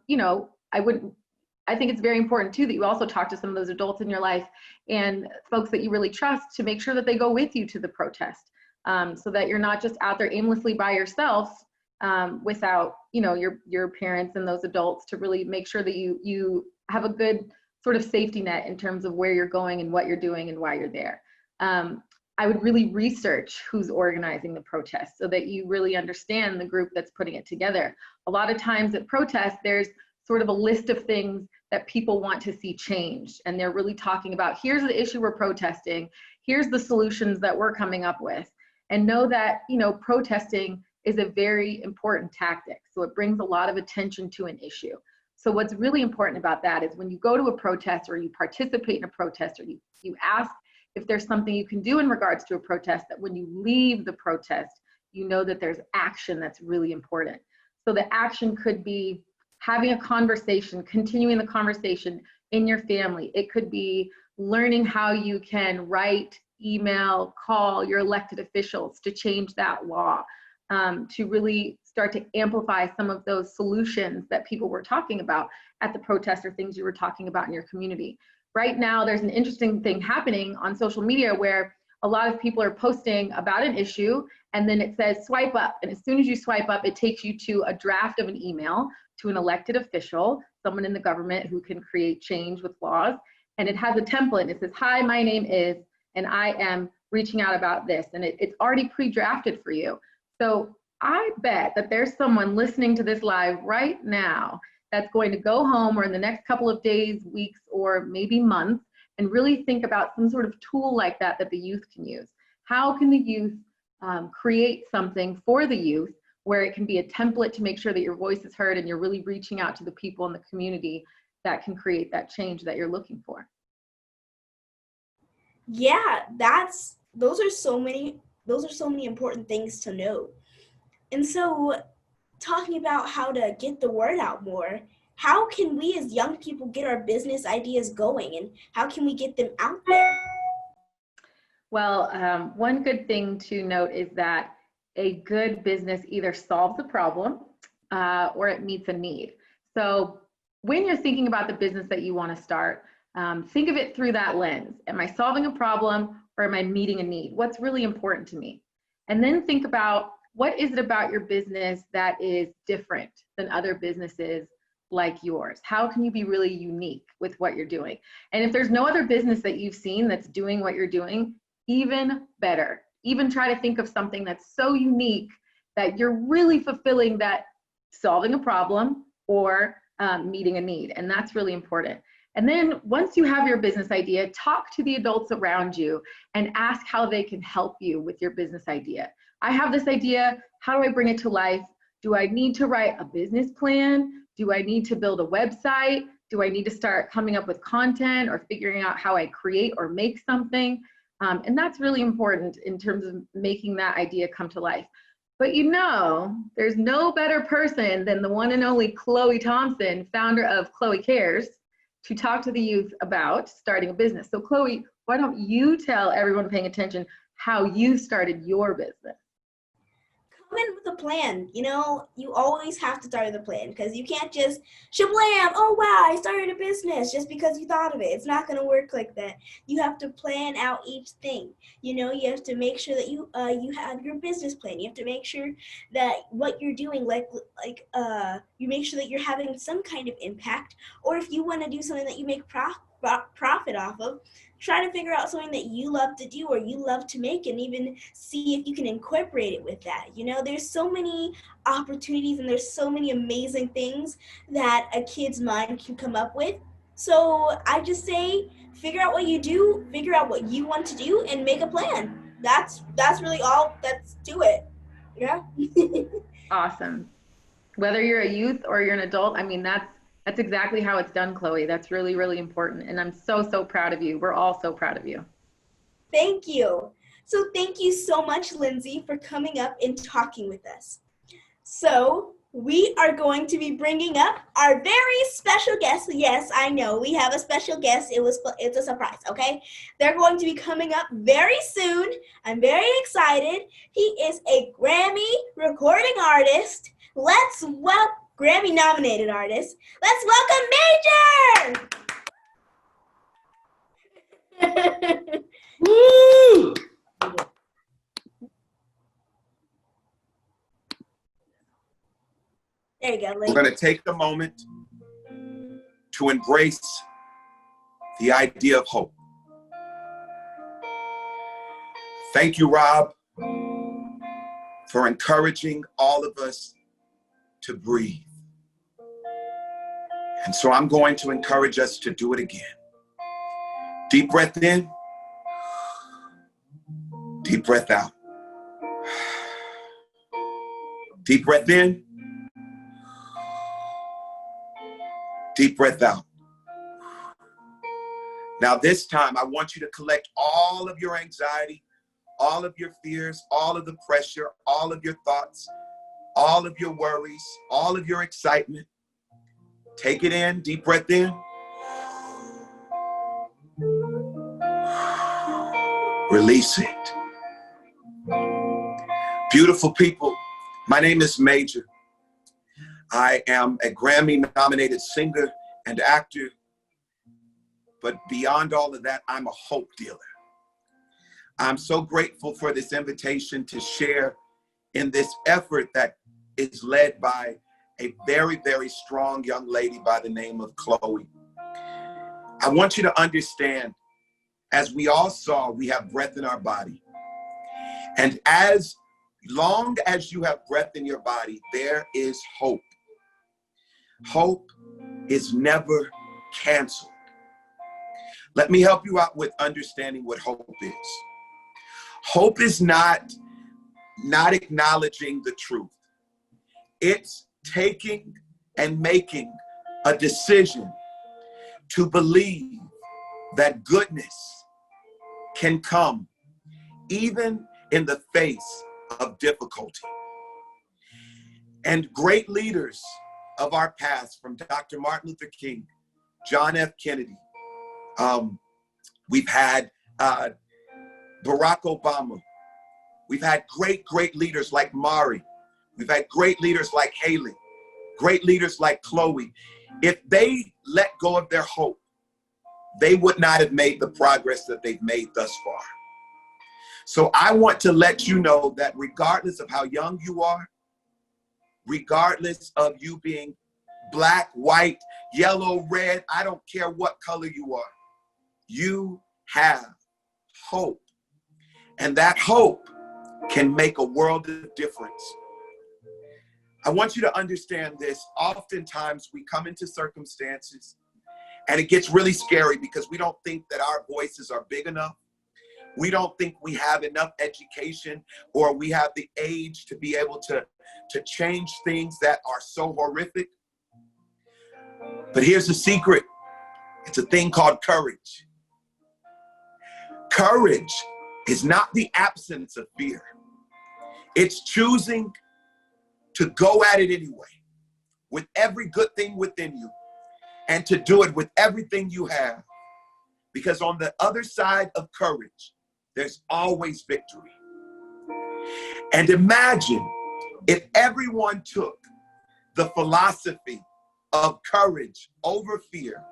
think it's very important too that you also talk to some of those adults in your life and folks that you really trust to make sure that they go with you to the protest, so that you're not just out there aimlessly by yourself without, your parents and those adults to really make sure that you have a good sort of safety net in terms of where you're going and what you're doing and why you're there. I would really research who's organizing the protest so that you really understand the group that's putting it together. A lot of times at protests, there's sort of a list of things that people want to see changed. And they're really talking about, here's the issue we're protesting, here's the solutions that we're coming up with. And know that, protesting is a very important tactic. So it brings a lot of attention to an issue. So what's really important about that is when you go to a protest or you participate in a protest or you ask if there's something you can do in regards to a protest, that when you leave the protest, you know that there's action that's really important. So the action could be having a conversation, continuing the conversation in your family. It could be learning how you can write, email, call your elected officials to change that law, to really start to amplify some of those solutions that people were talking about at the protest or things you were talking about in your community. Right now, there's an interesting thing happening on social media where a lot of people are posting about an issue and then it says swipe up. And as soon as you swipe up, it takes you to a draft of an email to an elected official, someone in the government who can create change with laws. And it has a template and it says, hi, my name is, and I am reaching out about this. And it's already pre-drafted for you. So I bet that there's someone listening to this live right now that's going to go home or in the next couple of days, weeks, or maybe months and really think about some sort of tool like that that the youth can use. How can the youth create something for the youth where it can be a template to make sure that your voice is heard and you're really reaching out to the people in the community that can create that change that you're looking for? Yeah, those are so many important things to know. And so, talking about how to get the word out more, how can we as young people get our business ideas going and how can we get them out there? Well, one good thing to note is that a good business either solves a problem or it meets a need. So when you're thinking about the business that you want to start, think of it through that lens. Am I solving a problem or am I meeting a need? What's really important to me? And then think about, what is it about your business that is different than other businesses like yours? How can you be really unique with what you're doing? And if there's no other business that you've seen that's doing what you're doing, even better. Even try to think of something that's so unique that you're really fulfilling that solving a problem or meeting a need. And that's really important. And then once you have your business idea, talk to the adults around you and ask how they can help you with your business idea. I have this idea, how do I bring it to life? Do I need to write a business plan? Do I need to build a website? Do I need to start coming up with content or figuring out how I create or make something? And that's really important in terms of making that idea come to life. But there's no better person than the one and only Khloe Thompson, founder of Khloe Cares, to talk to the youth about starting a business. So Khloe, why don't you tell everyone paying attention how you started your business? in with a plan. You know, you always have to start with a plan because you can't just shablam, oh wow, I started a business just because you thought of it. It's not going to work like that. You have to plan out each thing. You know, you have to make sure that you have your business plan. You have to make sure that what you're doing, you make sure that you're having some kind of impact. Or if you want to do something that you make profit off of, try to figure out something that you love to do or you love to make, and even see if you can incorporate it with that. You know, there's so many opportunities and there's so many amazing things that a kid's mind can come up with. So I just say, figure out what you do, figure out what you want to do, and make a plan. That's really all that's to it. Yeah. Awesome. Whether you're a youth or you're an adult, I mean, that's exactly how it's done, Khloe. That's really, really important. And I'm so, so proud of you. We're all so proud of you. Thank you. So thank you so much, Lindsay, for coming up and talking with us. So we are going to be bringing up our very special guest. Yes, I know we have a special guest. It's a surprise, okay? They're going to be coming up very soon. I'm very excited. He is a Grammy recording artist. Let's welcome Grammy-nominated artist. Let's welcome Major! Woo! There you go, We're lady. going to take a moment to embrace the idea of hope. Thank you, Rob, for encouraging all of us to breathe. And so I'm going to encourage us to do it again. Deep breath in, deep breath out. Deep breath in, deep breath out. Now this time, I want you to collect all of your anxiety, all of your fears, all of the pressure, all of your thoughts, all of your worries, all of your excitement. Take it in, deep breath in. Release it. Beautiful people, my name is Major. I am a Grammy-nominated singer and actor, but beyond all of that, I'm a hope dealer. I'm so grateful for this invitation to share in this effort that is led by a very, very strong young lady by the name of Khloe. I want you to understand, as we all saw, we have breath in our body. And as long as you have breath in your body, there is hope. Hope is never canceled. Let me help you out with understanding what hope is. Hope is not acknowledging the truth. It's taking and making a decision to believe that goodness can come even in the face of difficulty. And great leaders of our past, from Dr. Martin Luther King, John F. Kennedy, we've had Barack Obama. We've had great, great leaders like Mari. We've had great leaders like Haile, great leaders like Khloe. If they let go of their hope, they would not have made the progress that they've made thus far. So I want to let you know that regardless of how young you are, regardless of you being black, white, yellow, red, I don't care what color you are, you have hope. And that hope can make a world of difference. I want you to understand this. Oftentimes we come into circumstances and it gets really scary because we don't think that our voices are big enough. We don't think we have enough education or we have the age to be able to change things that are so horrific. But here's the secret. It's a thing called courage. Courage is not the absence of fear. It's choosing to go at it anyway, with every good thing within you, and to do it with everything you have. Because on the other side of courage, there's always victory. And imagine If everyone took the philosophy of courage over fear,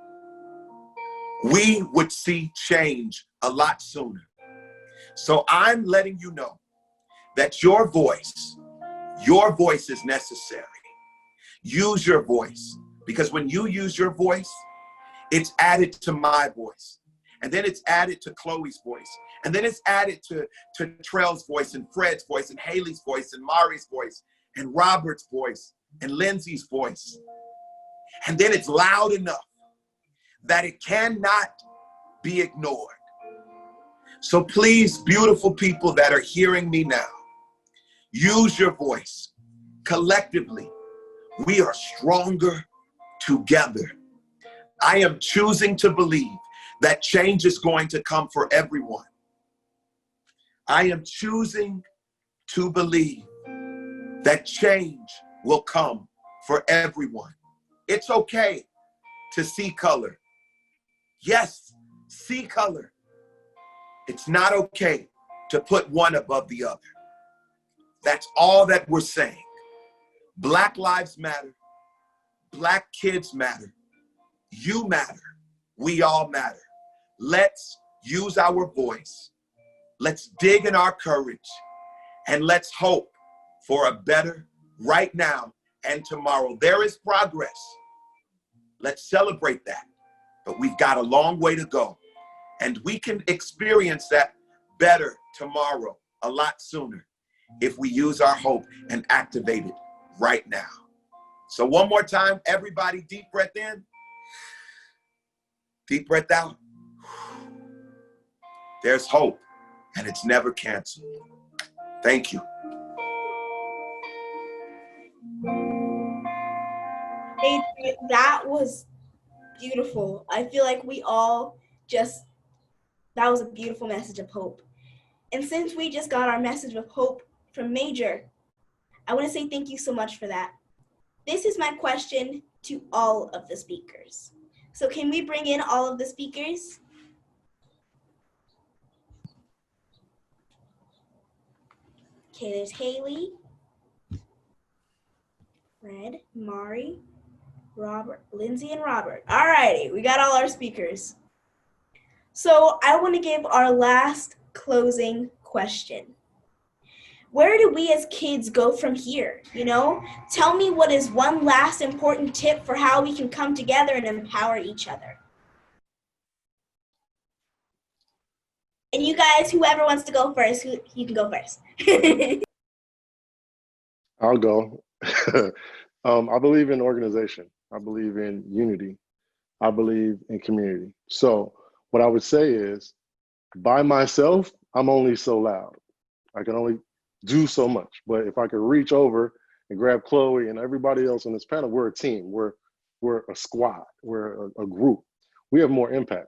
we would see change a lot sooner. So I'm letting you know that your voice is necessary. Use your voice, because when you use your voice, it's added to my voice. And then it's added to Khloe's voice. And then it's added to Trell's voice and Fred's voice and Haile's voice and Mari's voice and Robert's voice and Lindsay's voice. And then it's loud enough that it cannot be ignored. So please, beautiful people that are hearing me now, use your voice. Collectively, we are stronger together. I am choosing to believe that change is going to come for everyone. I am choosing to believe that change will come for everyone. It's okay to see color. Yes, see color. It's not okay to put one above the other. That's all that we're saying. Black lives matter. Black kids matter. You matter. We all matter. Let's use our voice. Let's dig in our courage. And let's hope for a better right now and tomorrow. There is progress. Let's celebrate that. But we've got a long way to go. And we can experience that better tomorrow, a lot sooner, if we use our hope and activate it right now. So one more time, everybody, deep breath in, deep breath out. There's hope, and it's never canceled. Thank you. That was beautiful. I feel like we all that was a beautiful message of hope. And since we just got our message of hope from Major, I want to say thank you so much for that. This is my question to all of the speakers. So can we bring in all of the speakers? Okay, there's Haile, Fred, Mari, Robert, Lindsay, and Robert. All righty, we got all our speakers. So I want to give our last closing question. Where do we as kids go from here? You know, tell me what is one last important tip for how we can come together and empower each other. And you guys, whoever wants to go first, you can go first. I'll go. I believe in organization. I believe in unity. I believe in community. So what I would say is, by myself, I'm only so loud. I can only do so much. But if I could reach over and grab Khloe and everybody else on this panel, we're a team. We're a squad. We're a group. We have more impact.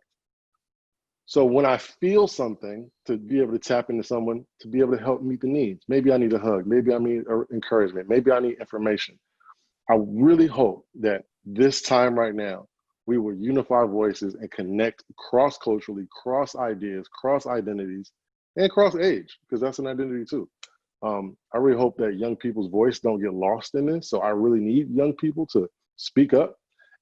So when I feel something, to be able to tap into someone, to be able to help meet the needs. Maybe I need a hug. Maybe I need encouragement. Maybe I need information. I really hope that this time right now, we will unify voices and connect cross-culturally, cross-ideas, cross-identities, and cross-age, because that's an identity too. I really hope that young people's voice don't get lost in this. So I really need young people to speak up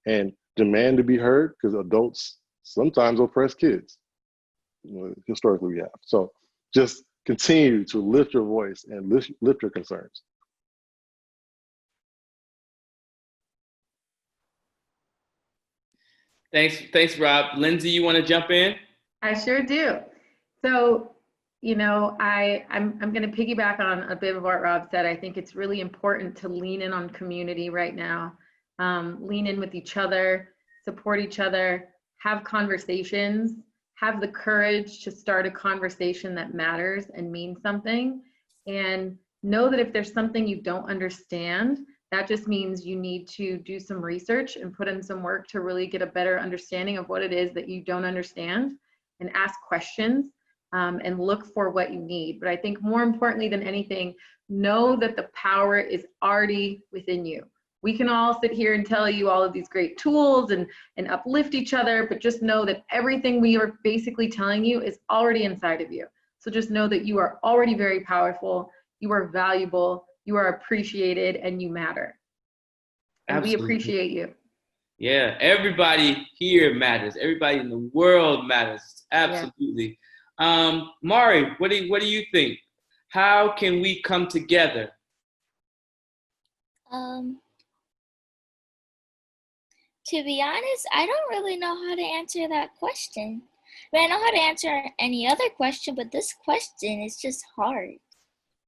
and demand to be heard, because adults sometimes oppress kids. Historically we have. So just continue to lift your voice and lift your concerns. Thanks, Rob. Lindsay, you want to jump in? I sure do. So, you know, I'm going to piggyback on a bit of what Rob said. I think it's really important to lean in on community right now. Lean in with each other, support each other, have conversations, have the courage to start a conversation that matters and means something. And know that if there's something you don't understand, that just means you need to do some research and put in some work to really get a better understanding of what it is that you don't understand, and ask questions and look for what you need. But I think more importantly than anything, know that the power is already within you. We can all sit here and tell you all of these great tools and uplift each other, but just know that everything we are basically telling you is already inside of you. So just know that you are already very powerful, you are valuable, you are appreciated and you matter. And Absolutely. we appreciate you. Yeah, everybody here matters. Everybody in the world matters. Absolutely. Yeah. Mari, what do you think? How can we come together? To be honest, I don't really know how to answer that question. I mean, I know how to answer any other question, but this question is just hard.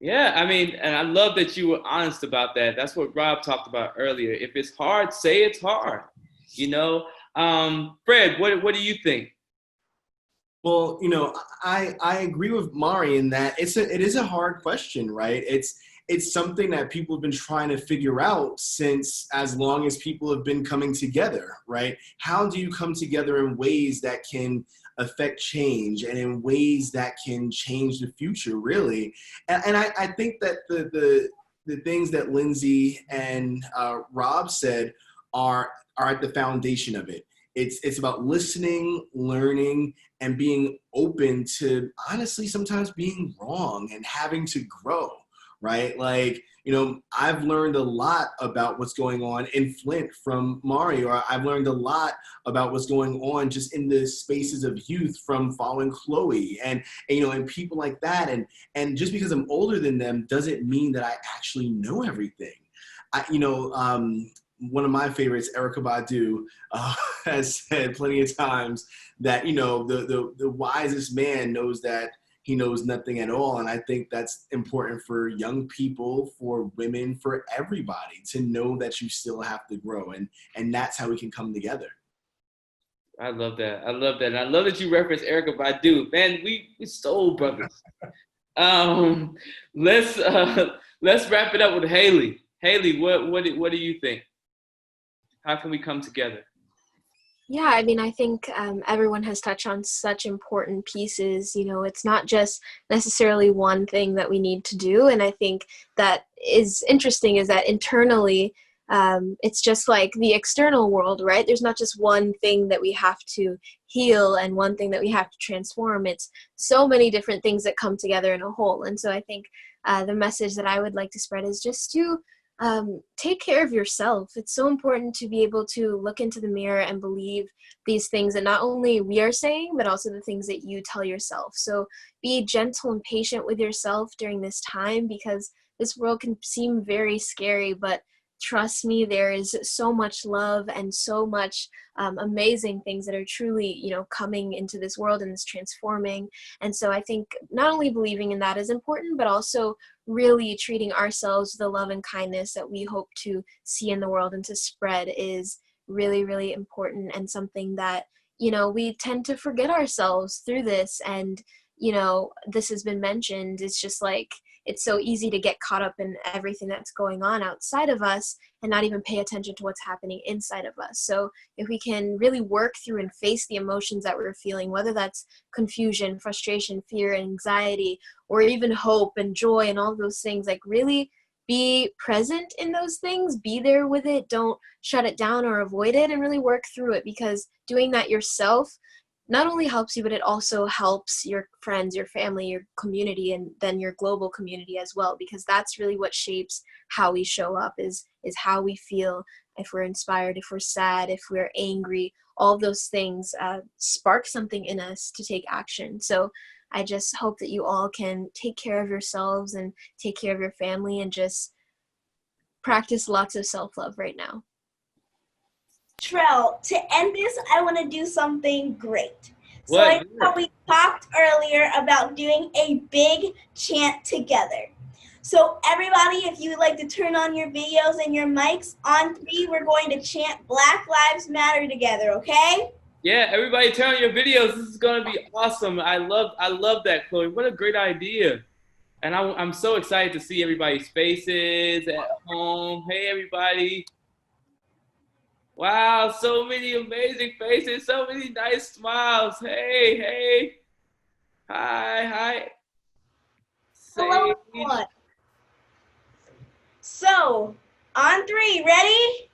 Yeah, I mean, and I love that you were honest about that. That's what Rob talked about earlier. If it's hard, say it's hard. You know, Fred, what do you think? Well, I agree with Mari in that it is a hard question, right? It's something that people have been trying to figure out since as long as people have been coming together, right? How do you come together in ways that can affect change and in ways that can change the future, really? And I think that the things that Lindsay and Rob said are at the foundation of it. It's about listening, learning, and being open to honestly sometimes being wrong and having to grow, right? Like, I've learned a lot about what's going on in Flint from Mari, or I've learned a lot about what's going on just in the spaces of youth from following Khloe and people like that. And just because I'm older than them doesn't mean that I actually know everything. One of my favorites, Erykah Badu, has said plenty of times that, the wisest man knows that he knows nothing at all. And I think that's important for young people, for women, for everybody to know that you still have to grow. And that's how we can come together. I love that. And I love that you referenced Erykah Badu. Man, we soul brothers. Let's wrap it up with Haile. Haile, what do you think? How can we come together? Yeah, I mean, I think everyone has touched on such important pieces. It's not just necessarily one thing that we need to do. And I think that is interesting is that internally, it's just like the external world, right? There's not just one thing that we have to heal and one thing that we have to transform. It's so many different things that come together in a whole. And so I think the message that I would like to spread is just to take care of yourself. It's so important to be able to look into the mirror and believe these things that not only we are saying, but also the things that you tell yourself. So be gentle and patient with yourself during this time, because this world can seem very scary, but trust me, there is so much love and so much amazing things that are truly, coming into this world and is transforming. And so I think not only believing in that is important, but also really treating ourselves with the love and kindness that we hope to see in the world and to spread is really, really important, and something that, we tend to forget ourselves through this. And, this has been mentioned. It's just like, it's so easy to get caught up in everything that's going on outside of us and not even pay attention to what's happening inside of us. So if we can really work through and face the emotions that we're feeling, whether that's confusion, frustration, fear, anxiety, or even hope and joy and all those things, like really be present in those things, be there with it, don't shut it down or avoid it, and really work through it, because doing that yourself not only helps you, but it also helps your friends, your family, your community, and then your global community as well, because that's really what shapes how we show up, is how we feel. If we're inspired, if we're sad, if we're angry, all those things spark something in us to take action. So I just hope that you all can take care of yourselves and take care of your family and just practice lots of self-love right now. Trell, to end this, I want to do something great. So What? I know we talked earlier about doing a big chant together. So everybody, if you would like to turn on your videos and your mics, on 3, we're going to chant Black Lives Matter together, okay? Yeah, everybody turn on your videos. This is going to be awesome. I love that, Khloe. What a great idea. And I'm so excited to see everybody's faces at home. Hey, everybody. Wow, so many amazing faces, so many nice smiles. Hey. Hi. Hello, everyone. So, on 3, ready?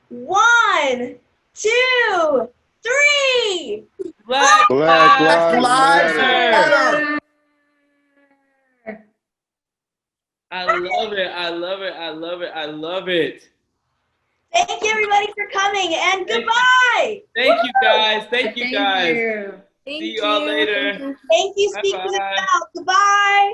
1, 2, 3. Black Lives Matter. I love it. I love it. I love it. I love it. Thank you, everybody, for coming, and goodbye. Thank you, guys. Thank you, guys. You. See you all later. Thank you, Speak for the Bye-bye. South. Goodbye.